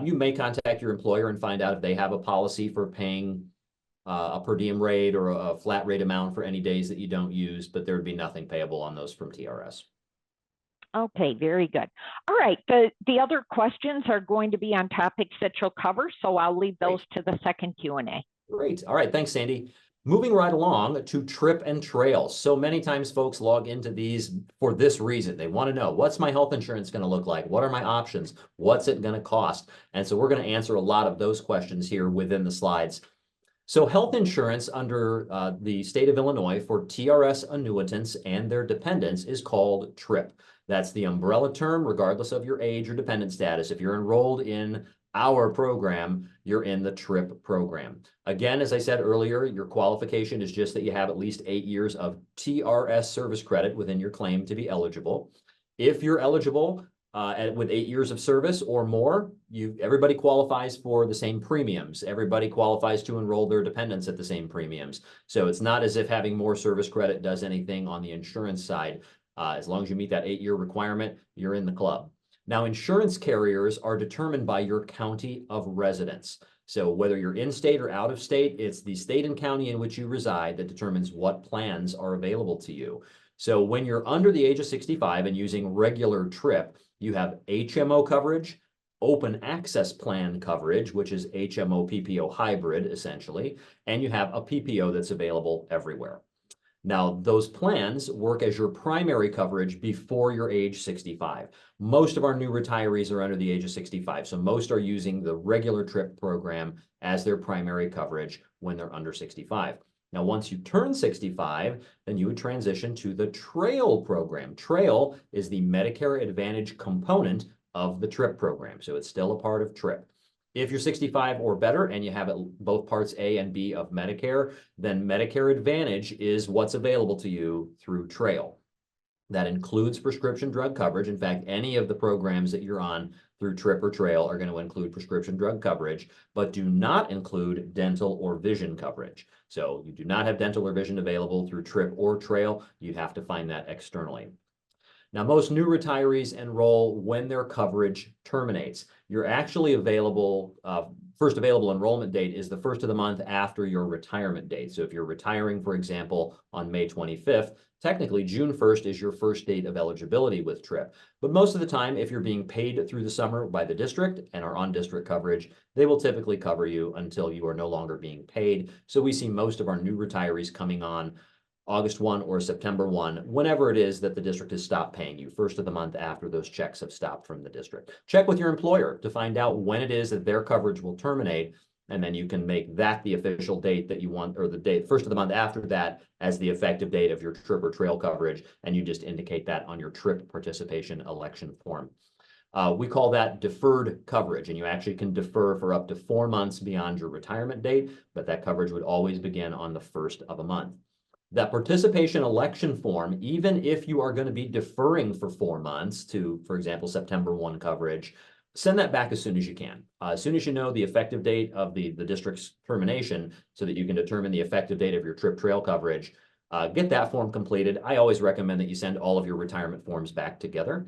You may contact your employer and find out if they have a policy for paying a per diem rate or a flat rate amount for any days that you don't use, but there would be nothing payable on those from TRS. Okay, very good. All right, the other questions are going to be on topics that you'll cover, so I'll leave those to the second Q&A. Great. All right, thanks, Sandy. Moving right along to trip and trail. So many times folks log into these for this reason. They want to know, what's my health insurance going to look like? What are my options? What's it going to cost? And so we're going to answer a lot of those questions here within the slides. So health insurance under the state of Illinois for TRS annuitants and their dependents is called TRIP. That's the umbrella term, regardless of your age or dependent status. If you're enrolled in our program, you're in the TRIP program. Again, as I said earlier, your qualification is just that you have at least 8 years of TRS service credit within your claim to be eligible. If you're eligible with 8 years of service or more, everybody qualifies for the same premiums. Everybody qualifies to enroll their dependents at the same premiums. So it's not as if having more service credit does anything on the insurance side. As long as you meet that 8-year requirement, you're in the club. Now, insurance carriers are determined by your county of residence. So whether you're in state or out of state, it's the state and county in which you reside that determines what plans are available to you. So when you're under the age of 65 and using regular TRIP, you have HMO coverage, open access plan coverage, which is HMO PPO hybrid essentially, and you have a PPO that's available everywhere. Now, those plans work as your primary coverage before you're age 65. Most of our new retirees are under the age of 65, so most are using the regular TRIP program as their primary coverage when they're under 65. Now, once you turn 65, then you would transition to the TRAIL program. TRAIL is the Medicare Advantage component of the TRIP program, so it's still a part of TRIP. If you're 65 or better and you have both parts A and B of Medicare, then Medicare Advantage is what's available to you through TRAIL. That includes prescription drug coverage. In fact, any of the programs that you're on through TRIP or TRAIL are going to include prescription drug coverage, but do not include dental or vision coverage. So you do not have dental or vision available through TRIP or TRAIL. You'd have to find that externally. Now, most new retirees enroll when their coverage terminates. You're actually available, first available enrollment date is the first of the month after your retirement date. So if you're retiring, for example, on May 25th, technically June 1st is your first date of eligibility with TRIP. But most of the time, if you're being paid through the summer by the district and are on district coverage, they will typically cover you until you are no longer being paid. So we see most of our new retirees coming on August 1 or September 1, whenever it is that the district has stopped paying you, first of the month after those checks have stopped from the district. Check with your employer to find out when it is that their coverage will terminate, and then you can make that the official date that you want, or the date first of the month after that as the effective date of your TRIP or TRAIL coverage, and you just indicate that on your TRIP participation election form. We call that deferred coverage, and you actually can defer for up to 4 months beyond your retirement date, but that coverage would always begin on the first of a month. That participation election form, even if you are going to be deferring for 4 months to, for example, September 1 coverage, send that back as soon as you can. As soon as you know the effective date of the district's termination so that you can determine the effective date of your TRIP TRAIL coverage, get that form completed. I always recommend that you send all of your retirement forms back together.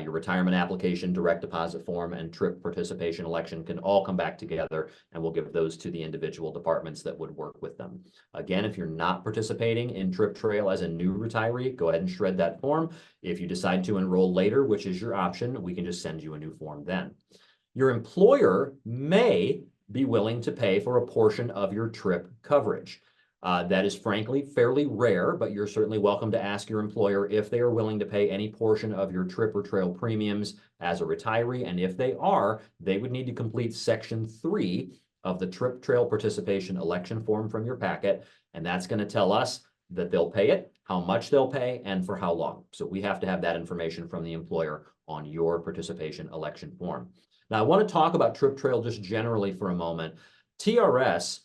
Your retirement application, direct deposit form, and TRIP participation election can all come back together, and we'll give those to the individual departments that would work with them. Again, if you're not participating in TRIP TRAIL as a new retiree, go ahead and shred that form. If you decide to enroll later, which is your option, we can just send you a new form then. Your employer may be willing to pay for a portion of your TRIP coverage. That is frankly fairly rare, but you're certainly welcome to ask your employer if they are willing to pay any portion of your TRIP or TRAIL premiums as a retiree. And if they are, they would need to complete Section 3 of the TRIP TRAIL participation election form from your packet. And that's going to tell us that they'll pay it, how much they'll pay, and for how long. So we have to have that information from the employer on your participation election form. Now, I want to talk about TRIP TRAIL just generally for a moment. TRS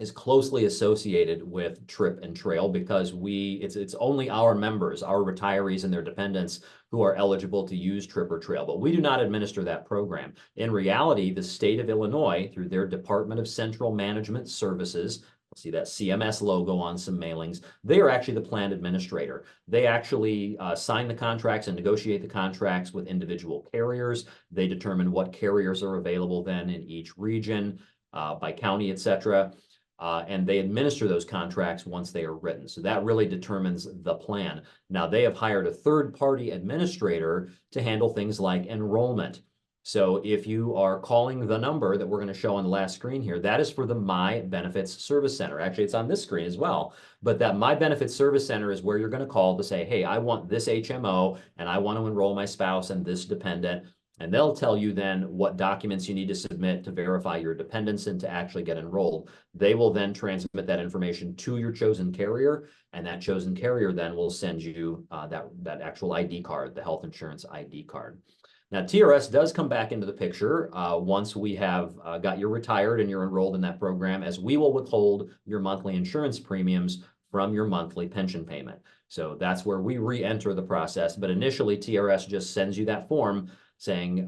is closely associated with TRIP and trail because it's only our members, our retirees and their dependents who are eligible to use TRIP or trail, but we do not administer that program. In reality, the state of Illinois, through their Department of Central Management Services, see that CMS logo on some mailings, they are actually the plan administrator. They actually sign the contracts and negotiate the contracts with individual carriers. They determine what carriers are available then in each region, by county, et cetera. And they administer those contracts once they are written. So that really determines the plan. Now, they have hired a third-party administrator to handle things like enrollment. So if you are calling the number that we're going to show on the last screen here, that is for the My Benefits Service Center. Actually, it's on this screen as well. But that My Benefits Service Center is where you're going to call to say, hey, I want this HMO and I want to enroll my spouse and this dependent. And they'll tell you then what documents you need to submit to verify your dependents and to actually get enrolled. They will then transmit that information to your chosen carrier, and that chosen carrier then will send you that actual ID card, the health insurance ID card. Now, TRS does come back into the picture once we have got you retired and you're enrolled in that program, as we will withhold your monthly insurance premiums from your monthly pension payment. So that's where we re-enter the process. But initially, TRS just sends you that form saying,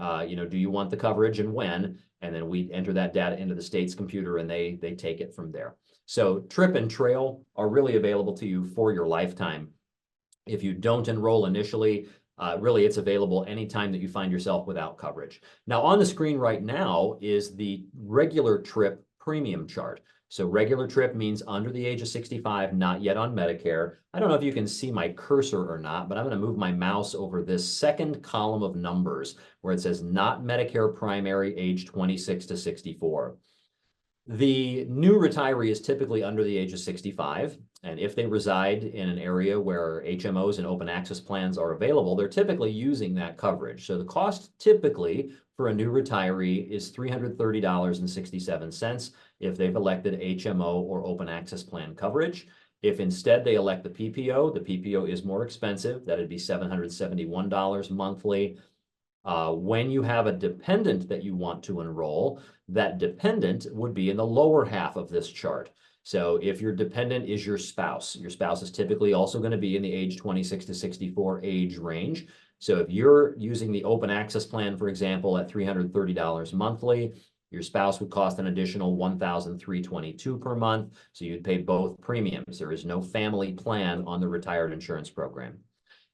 do you want the coverage and when? And then we enter that data into the state's computer and they take it from there. So TRIP and trail are really available to you for your lifetime. If you don't enroll initially, really it's available anytime that you find yourself without coverage. Now on the screen right now is the regular TRIP premium chart. So regular TRIP means under the age of 65, not yet on Medicare. I don't know if you can see my cursor or not, but I'm going to move my mouse over this second column of numbers where it says not Medicare primary, age 26 to 64. The new retiree is typically under the age of 65, and if they reside in an area where HMOs and open access plans are available, they're typically using that coverage. So the cost typically for a new retiree is $330.67 if they've elected HMO or open access plan coverage. If instead they elect the PPO is more expensive. That'd be $771 monthly. When you have a dependent that you want to enroll, that dependent would be in the lower half of this chart. So if your dependent is your spouse is typically also going to be in the age 26 to 64 age range. So if you're using the open access plan, for example, at $330 monthly, your spouse would cost an additional $1,322 per month. So you'd pay both premiums. There is no family plan on the retired insurance program.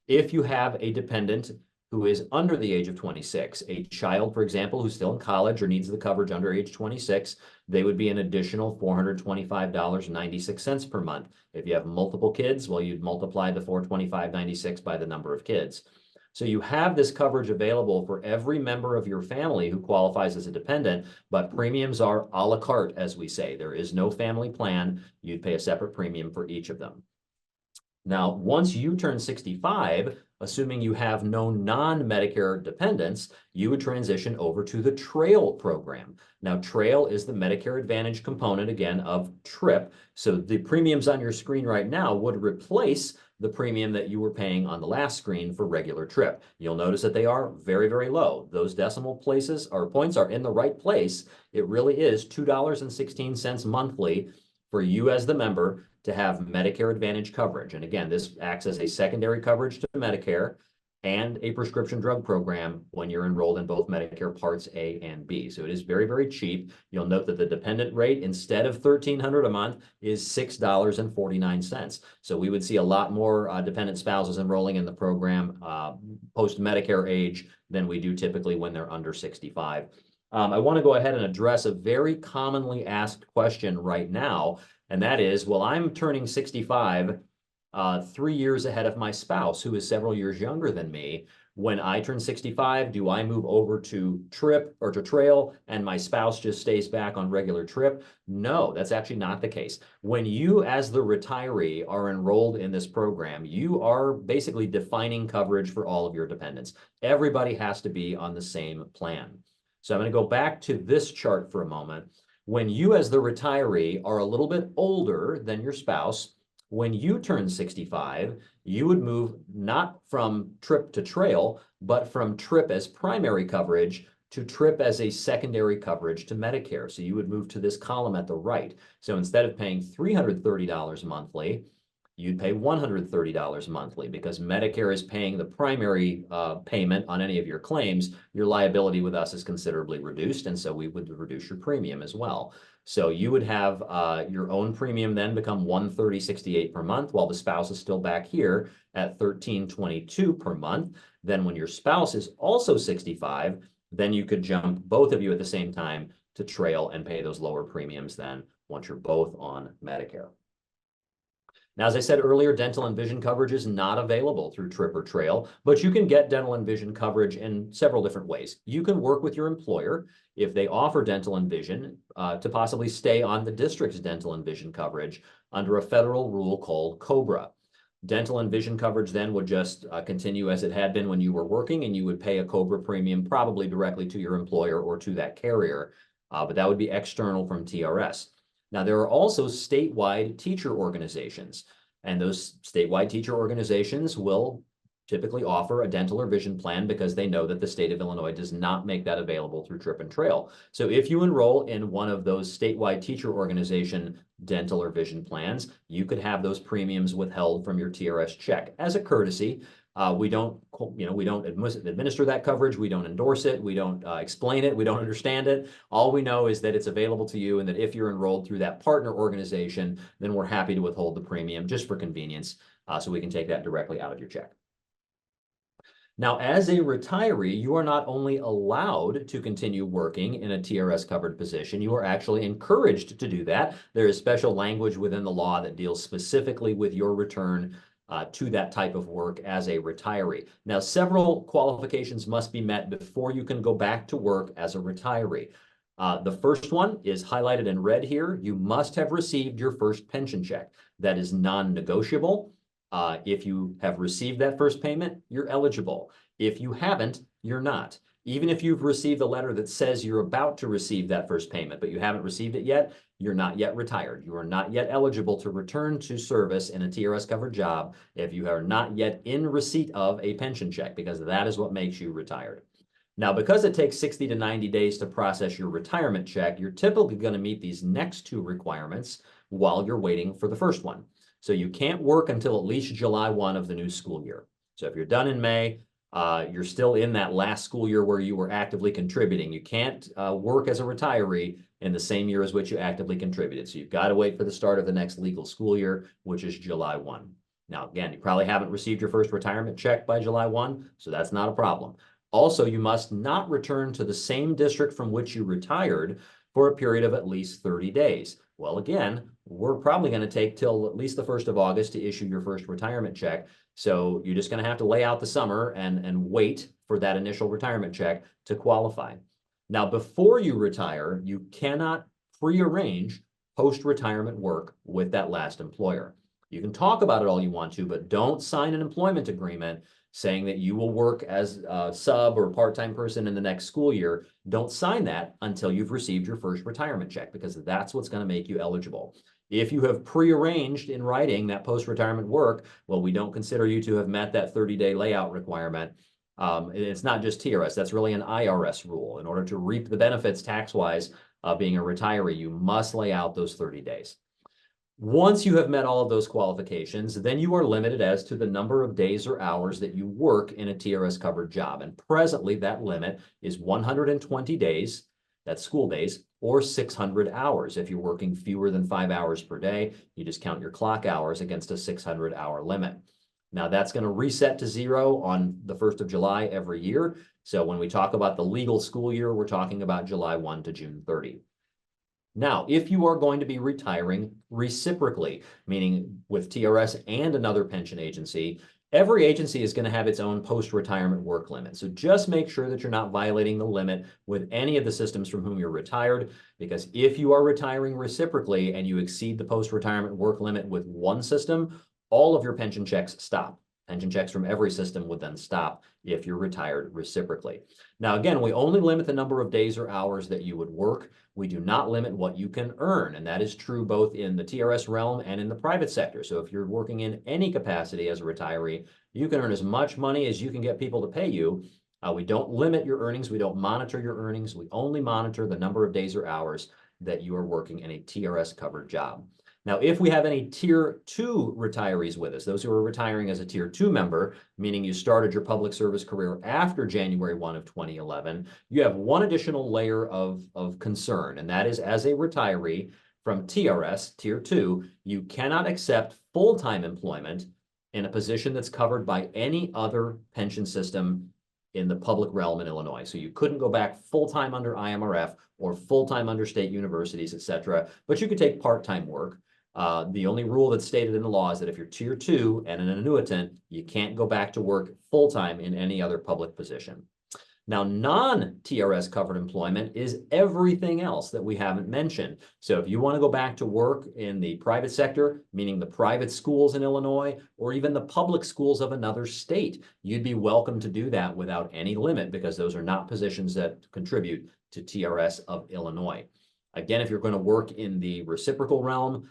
If you have a dependent who is under the age of 26, a child, for example, who's still in college or needs the coverage under age 26, they would be an additional $425.96 per month. If you have multiple kids, well, you'd multiply the $425.96 by the number of kids. So you have this coverage available for every member of your family who qualifies as a dependent, but premiums are a la carte, as we say. There is no family plan. You'd pay a separate premium for each of them. Now, once you turn 65, assuming you have no non-Medicare dependents, you would transition over to the TRAIL program. Now, TRAIL is the Medicare Advantage component, again, of TRIP. So the premiums on your screen right now would replace the premium that you were paying on the last screen for regular TRIP. You'll notice that they are very, very low. Those decimal places or points are in the right place. It really is $2.16 monthly for you as the member to have Medicare Advantage coverage. And again, this acts as a secondary coverage to Medicare and a prescription drug program when you're enrolled in both Medicare Parts A and B. So it is very, very cheap. You'll note that the dependent rate, instead of $1,300 a month, is $6.49. So we would see a lot more dependent spouses enrolling in the program post-Medicare age than we do typically when they're under 65. I want to go ahead and address a very commonly asked question right now, and that is, well, I'm turning 65 3 years ahead of my spouse, who is several years younger than me. When I turn 65, do I move over to TRIP or to TRAIL and my spouse just stays back on regular TRIP? No, that's actually not the case. When you, as the retiree, are enrolled in this program, you are basically defining coverage for all of your dependents. Everybody has to be on the same plan. So I'm going to go back to this chart for a moment. When you, as the retiree, are a little bit older than your spouse, when you turn 65, you would move not from TRIP to TRAIL, but from TRIP as primary coverage to TRIP as a secondary coverage to Medicare. So you would move to this column at the right. So instead of paying $330 monthly, you'd pay $130 monthly because Medicare is paying the primary payment on any of your claims. Your liability with us is considerably reduced, and so we would reduce your premium as well. So you would have your own premium then become $130.68 per month, while the spouse is still back here at $13.22 per month. Then when your spouse is also 65, then you could jump both of you at the same time to trail and pay those lower premiums then once you're both on Medicare. Now, as I said earlier, dental and vision coverage is not available through TRIP or Trail, but you can get dental and vision coverage in several different ways. You can work with your employer if they offer dental and vision to possibly stay on the district's dental and vision coverage under a federal rule called COBRA. Dental and vision coverage then would just continue as it had been when you were working, and you would pay a COBRA premium probably directly to your employer or to that carrier, but that would be external from TRS. Now, there are also statewide teacher organizations, and those statewide teacher organizations will typically offer a dental or vision plan because they know that the state of Illinois does not make that available through TRIP and Trail. So if you enroll in one of those statewide teacher organization dental or vision plans, you could have those premiums withheld from your TRS check as a courtesy. We don't administer that coverage. We don't endorse it. We don't explain it. We don't understand it. All we know is that it's available to you, and that if you're enrolled through that partner organization, then we're happy to withhold the premium just for convenience, so we can take that directly out of your check. Now, as a retiree, you are not only allowed to continue working in a TRS covered position, you are actually encouraged to do that. There is special language within the law that deals specifically with your return to that type of work as a retiree. Now, several qualifications must be met before you can go back to work as a retiree. The first one is highlighted in red here. You must have received your first pension check. That is non-negotiable. If you have received that first payment, you're eligible. If you haven't, you're not. Even if you've received a letter that says you're about to receive that first payment, but you haven't received it yet, you're not yet retired. You are not yet eligible to return to service in a TRS covered job if you are not yet in receipt of a pension check, because that is what makes you retired. Now, because it takes 60 to 90 days to process your retirement check, you're typically going to meet these next two requirements while you're waiting for the first one. So you can't work until at least July 1 of the new school year. So if you're done in May, you're still in that last school year where you were actively contributing. You can't work as a retiree in the same year as which you actively contributed. So you've got to wait for the start of the next legal school year, which is July 1. Now, again, you probably haven't received your first retirement check by July 1, so that's not a problem. Also, you must not return to the same district from which you retired for a period of at least 30 days. Well, again, we're probably going to take till at least the 1st of August to issue your first retirement check. So you're just going to have to lay out the summer and wait for that initial retirement check to qualify. Now, before you retire, you cannot prearrange post-retirement work with that last employer. You can talk about it all you want to, but don't sign an employment agreement saying that you will work as a sub or part-time person in the next school year. Don't sign that until you've received your first retirement check, because that's what's going to make you eligible. If you have prearranged in writing that post-retirement work, well, we don't consider you to have met that 30-day layout requirement. It's not just TRS, that's really an IRS rule. In order to reap the benefits tax-wise of being a retiree, you must lay out those 30 days. Once you have met all of those qualifications, then you are limited as to the number of days or hours that you work in a TRS covered job. And presently that limit is 120 days, that's school days, or 600 hours. If you're working fewer than 5 hours per day, you just count your clock hours against a 600-hour limit. Now that's going to reset to 0 on the 1st of July every year. So when we talk about the legal school year, we're talking about July 1 to June 30. Now, if you are going to be retiring reciprocally, meaning with TRS and another pension agency, every agency is going to have its own post-retirement work limit. So just make sure that you're not violating the limit with any of the systems from whom you're retired, because if you are retiring reciprocally and you exceed the post-retirement work limit with one system, all of your pension checks stop. Pension checks from every system would then stop if you're retired reciprocally. Now, again, we only limit the number of days or hours that you would work. We do not limit what you can earn, and that is true both in the TRS realm and in the private sector. So if you're working in any capacity as a retiree, you can earn as much money as you can get people to pay you, We don't limit your earnings. We don't monitor your earnings. We only monitor the number of days or hours that you are working in a TRS covered job. Now, if we have any Tier 2 retirees with us, those who are retiring as a Tier 2 member, meaning you started your public service career after January 1 of 2011, you have one additional layer of concern, and that is as a retiree from TRS, Tier 2, you cannot accept full-time employment in a position that's covered by any other pension system in the public realm in Illinois. So you couldn't go back full-time under IMRF or full-time under state universities, et cetera, but you could take part-time work. The only rule that's stated in the law is that if you're Tier 2 and an annuitant, you can't go back to work full-time in any other public position. Now, non-TRS covered employment is everything else that we haven't mentioned. So if you want to go back to work in the private sector, meaning the private schools in Illinois, or even the public schools of another state, you'd be welcome to do that without any limit, because those are not positions that contribute to TRS of Illinois. Again, if you're going to work in the reciprocal realm,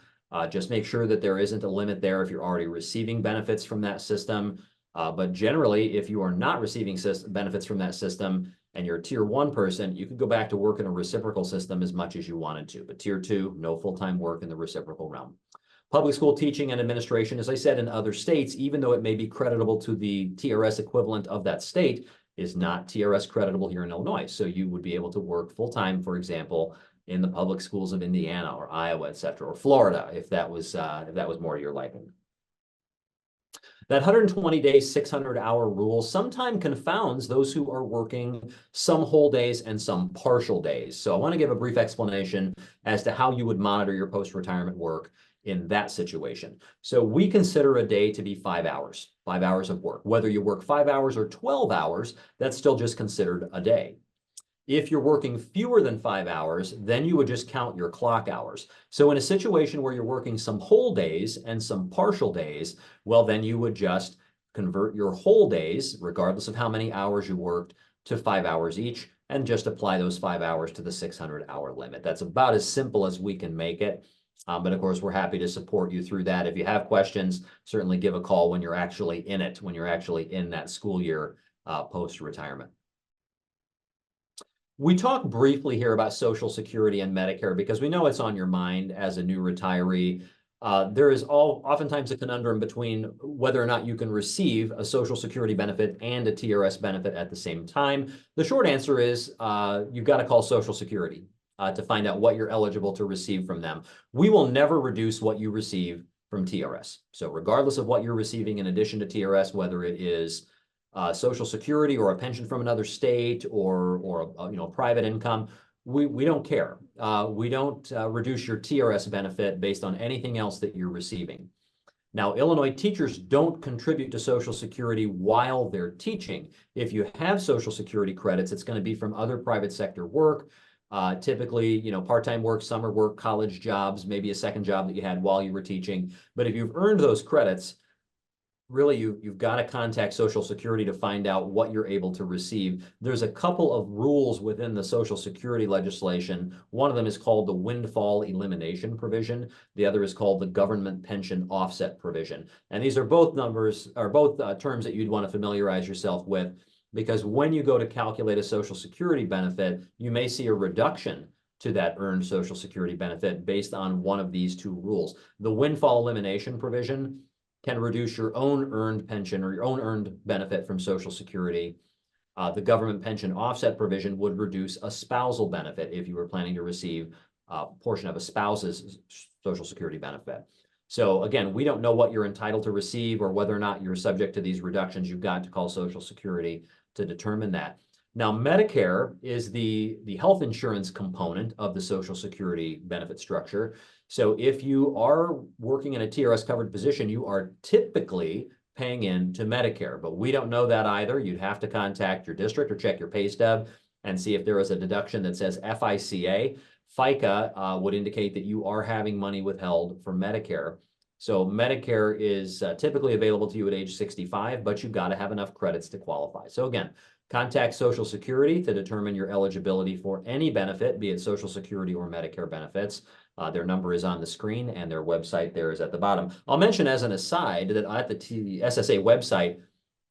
just make sure that there isn't a limit there if you're already receiving benefits from that system. But generally, if you are not receiving benefits from that system and you're a Tier 1 person, you could go back to work in a reciprocal system as much as you wanted to. But Tier 2, no full-time work in the reciprocal realm. Public school teaching and administration, as I said, in other states, even though it may be creditable to the TRS equivalent of that state, is not TRS creditable here in Illinois. So you would be able to work full-time, for example, in the public schools of Indiana or Iowa, et cetera, or Florida, if that was more to your liking. That 120-day, 600-hour rule sometimes confounds those who are working some whole days and some partial days. So I want to give a brief explanation as to how you would monitor your post-retirement work in that situation. So we consider a day to be 5 hours of work. Whether you work 5 hours or 12 hours, that's still just considered a day. If you're working fewer than 5 hours, then you would just count your clock hours. So in a situation where you're working some whole days and some partial days, well, then you would just convert your whole days, regardless of how many hours you worked, to 5 hours each, and just apply those 5 hours to the 600-hour limit. That's about as simple as we can make it. But of course, we're happy to support you through that. If you have questions, certainly give a call when you're actually in it, when you're actually in that school year post-retirement. We talk briefly here about Social Security and Medicare because we know it's on your mind as a new retiree. There is oftentimes a conundrum between whether or not you can receive a Social Security benefit and a TRS benefit at the same time. The short answer is you've got to call Social Security to find out what you're eligible to receive from them. We will never reduce what you receive from TRS. So regardless of what you're receiving in addition to TRS, whether it is Social Security or a pension from another state or a private income, we don't care. We don't reduce your TRS benefit based on anything else that you're receiving. Now, Illinois teachers don't contribute to Social Security while they're teaching. If you have Social Security credits, it's going to be from other private sector work, typically, part-time work, summer work, college jobs, maybe a second job that you had while you were teaching. But if you've earned those credits, really, you've got to contact Social Security to find out what you're able to receive. There's a couple of rules within the Social Security legislation. One of them is called the windfall elimination provision. The other is called the government pension offset provision. And these are both terms that you'd want to familiarize yourself with, because when you go to calculate a Social Security benefit, you may see a reduction to that earned Social Security benefit based on one of these two rules. The windfall elimination provision can reduce your own earned pension or your own earned benefit from Social Security. The government pension offset provision would reduce a spousal benefit if you were planning to receive a portion of a spouse's Social Security benefit. So again, we don't know what you're entitled to receive or whether or not you're subject to these reductions. You've got to call Social Security to determine that. Now, Medicare is the health insurance component of the Social Security benefit structure. So if you are working in a TRS covered position, you are typically paying into Medicare, but we don't know that either. You'd have to contact your district or check your pay stub and see if there is a deduction that says FICA. FICA would indicate that you are having money withheld for Medicare. So Medicare is typically available to you at age 65, but you've got to have enough credits to qualify. So again, contact Social Security to determine your eligibility for any benefit, be it Social Security or Medicare benefits. Their number is on the screen and their website there is at the bottom. I'll mention as an aside that at the SSA website,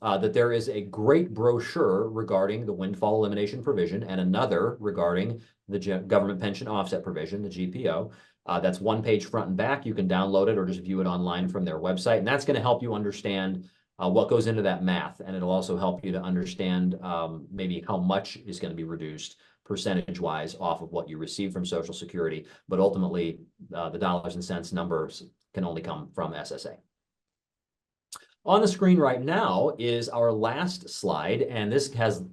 that there is a great brochure regarding the windfall elimination provision and another regarding the government pension offset provision, the GPO. That's one page front and back. You can download it or just view it online from their website. And that's going to help you understand what goes into that math. And it'll also help you to understand maybe how much is going to be reduced percentage-wise off of what you receive from Social Security. But ultimately, the dollars and cents numbers can only come from SSA. On the screen right now is our last slide, and this has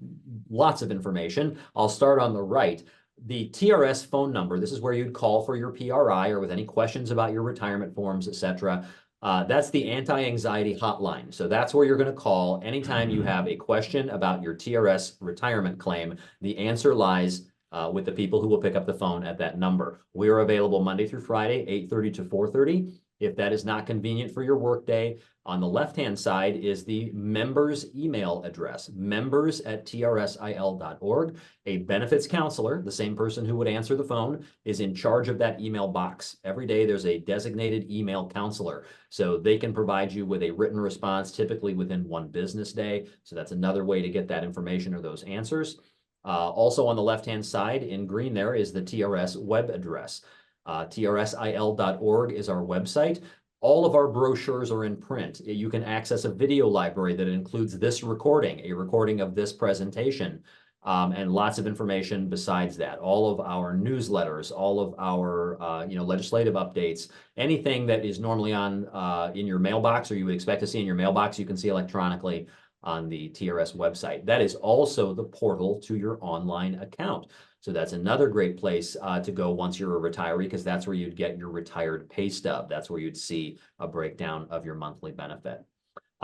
lots of information. I'll start on the right. The TRS phone number, this is where you'd call for your PRI or with any questions about your retirement forms, etc. That's the anti-anxiety hotline. So that's where you're going to call anytime you have a question about your TRS retirement claim. The answer lies with the people who will pick up the phone at that number. We are available Monday through Friday, 8:30 to 4:30. If that is not convenient for your workday, on the left-hand side is the members email address, members@trsil.org. A benefits counselor, the same person who would answer the phone, is in charge of that email box. Every day there's a designated email counselor. So they can provide you with a written response, typically within 1 business day. So that's another way to get that information or those answers. Also on the left-hand side in green there is the TRS web address. trsil.org is our website. All of our brochures are in print. You can access a video library that includes this recording, a recording of this presentation, and lots of information besides that. All of our newsletters, all of our legislative updates, anything that is normally on in your mailbox or you would expect to see in your mailbox, you can see electronically on the TRS website. That is also the portal to your online account. So that's another great place to go once you're a retiree, because that's where you'd get your retired pay stub. That's where you'd see a breakdown of your monthly benefit.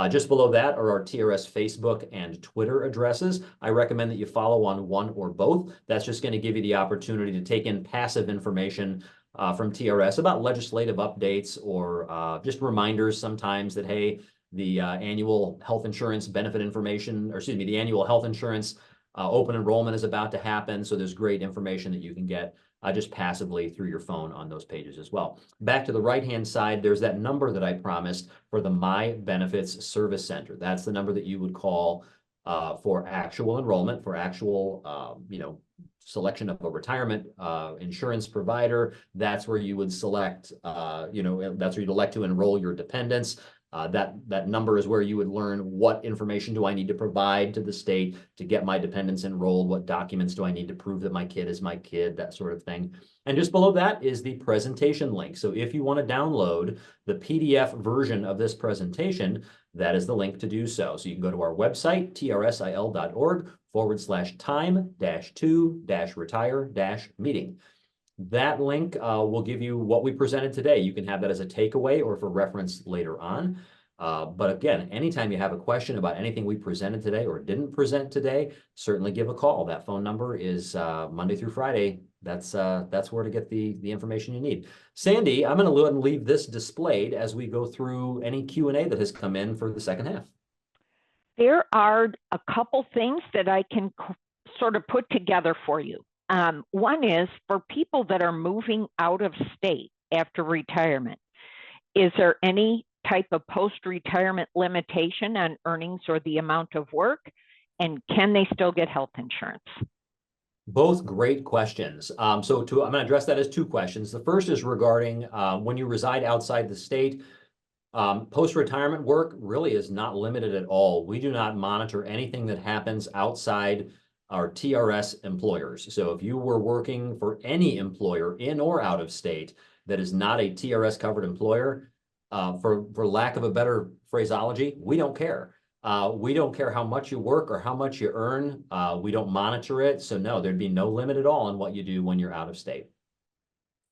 Just below that are our TRS Facebook and Twitter addresses. I recommend that you follow on one or both. That's just going to give you the opportunity to take in passive information from TRS about legislative updates or just reminders sometimes that, hey, the annual health insurance benefit information, or excuse me, the annual health insurance open enrollment is about to happen. So there's great information that you can get just passively through your phone on those pages as well. Back to the right-hand side, there's that number that I promised for the My Benefits Service Center. That's the number that you would call for actual enrollment, for actual, selection of a retirement insurance provider. That's where you would select, that's where you'd elect to enroll your dependents. That number is where you would learn what information do I need to provide to the state to get my dependents enrolled, what documents do I need to prove that my kid is my kid, that sort of thing. And just below that is the presentation link. So if you want to download the PDF version of this presentation, that is the link to do so. So you can go to our website, trsil.org/time-2-retire-meeting. That link will give you what we presented today. You can have that as a takeaway or for reference later on. But again, anytime you have a question about anything we presented today or didn't present today, certainly give a call. That phone number is Monday through Friday. That's where to get the information you need. Sandy, I'm going to go ahead and leave this displayed as we go through any Q&A that has come in for the second half. There are a couple things that I can sort of put together for you. One is for people that are moving out of state after retirement. Is there any type of post-retirement limitation on earnings or the amount of work? And can they still get health insurance? Both great questions. I'm going to address that as 2 questions. The first is regarding when you reside outside the state, post-retirement work really is not limited at all. We do not monitor anything that happens outside our TRS employers. So if you were working for any employer in or out of state that is not a TRS covered employer, for lack of a better phraseology, we don't care. We don't care how much you work or how much you earn. We don't monitor it. So no, there'd be no limit at all on what you do when you're out of state.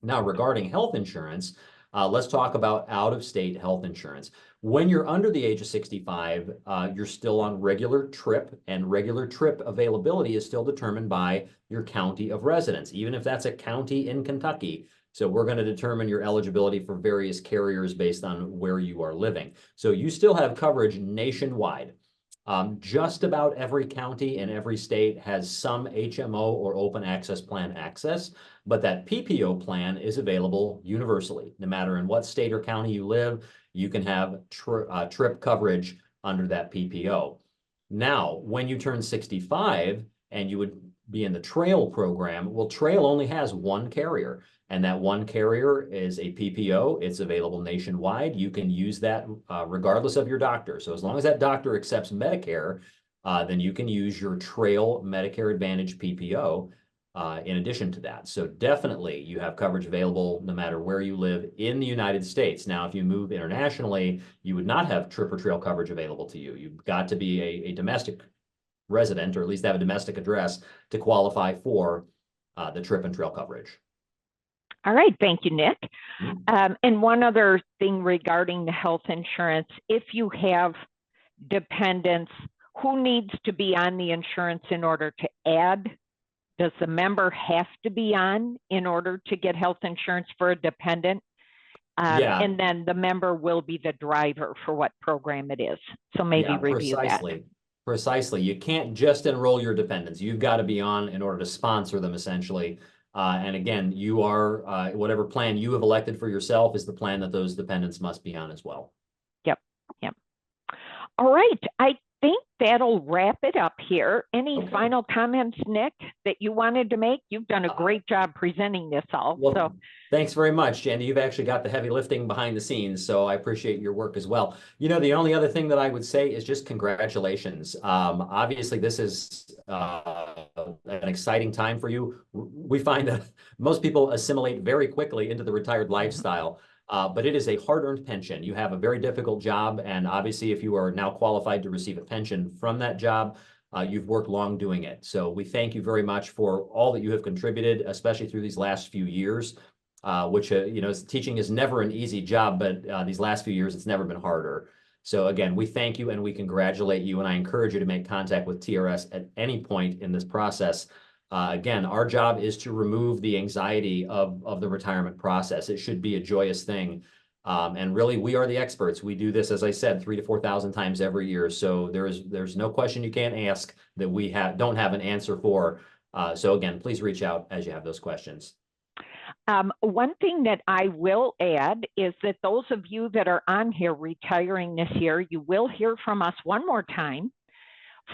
Now, regarding health insurance, let's talk about out-of-state health insurance. When you're under the age of 65, you're still on regular trip, and regular trip availability is still determined by your county of residence, even if that's a county in Kentucky. So we're going to determine your eligibility for various carriers based on where you are living. So you still have coverage nationwide. Just about every county in every state has some HMO or open access plan access, but that PPO plan is available universally. No matter in what state or county you live, you can have trip coverage under that PPO. Now, when you turn 65 and you would be in the trail program, well, trail only has one carrier, and that one carrier is a PPO. It's available nationwide. You can use that regardless of your doctor. So as long as that doctor accepts Medicare, then you can use your trail Medicare Advantage PPO in addition to that. So definitely you have coverage available no matter where you live in the United States. Now, if you move internationally, you would not have trip or trail coverage available to you. You've got to be a domestic resident, or at least have a domestic address to qualify for the trip and trail coverage. All right, thank you, Nick. And one other thing regarding the health insurance, if you have dependents, who needs to be on the insurance in order to add? Does the member have to be on in order to get health insurance for a dependent? Yeah. And then the member will be the driver for what program it is. So maybe review precisely. that. Precisely. You can't just enroll your dependents. You've got to be on in order to sponsor them, essentially. And again, you are, whatever plan you have elected for yourself is the plan that those dependents must be on as well. Yep. Yep. All right. I think that'll wrap it up here. Any final comments, Nick, that you wanted to make? You've done a great job presenting this all. Well, so thanks very much, Jandy. You've actually got the heavy lifting behind the scenes, so I appreciate your work as well. You know, the only other thing that I would say is just congratulations. Obviously, this is an exciting time for you. We find that most people assimilate very quickly into the retired lifestyle. But it is a hard-earned pension. You have a very difficult job, and obviously, if you are now qualified to receive a pension from that job, you've worked long doing it. So we thank you very much for all that you have contributed, especially through these last few years, which, you know, teaching is never an easy job, but these last few years, it's never been harder. So again, we thank you and we congratulate you, and I encourage you to make contact with TRS at any point in this process. Again, our job is to remove the anxiety of the retirement process. It should be a joyous thing. And really, we are the experts. We do this, as I said, 3,000 to 4,000 times every year. So there's no question you can't ask that we don't have an answer for. So again, please reach out as you have those questions. One thing that I will add is that those of you that are on here retiring this year, you will hear from us one more time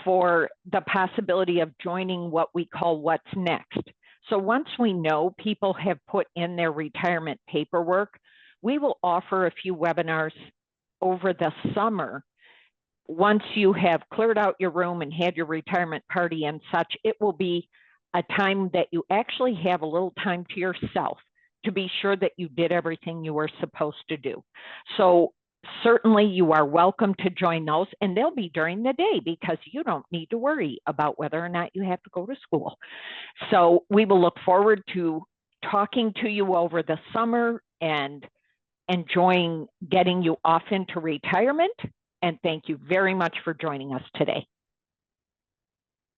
for the possibility of joining what we call What's Next. So once we know people have put in their retirement paperwork, we will offer a few webinars over the summer. Once you have cleared out your room and had your retirement party and such, it will be a time that you actually have a little time to yourself to be sure that you did everything you were supposed to do. So certainly you are welcome to join those, and they'll be during the day because you don't need to worry about whether or not you have to go to school. So we will look forward to talking to you over the summer and enjoying getting you off into retirement. And thank you very much for joining us today.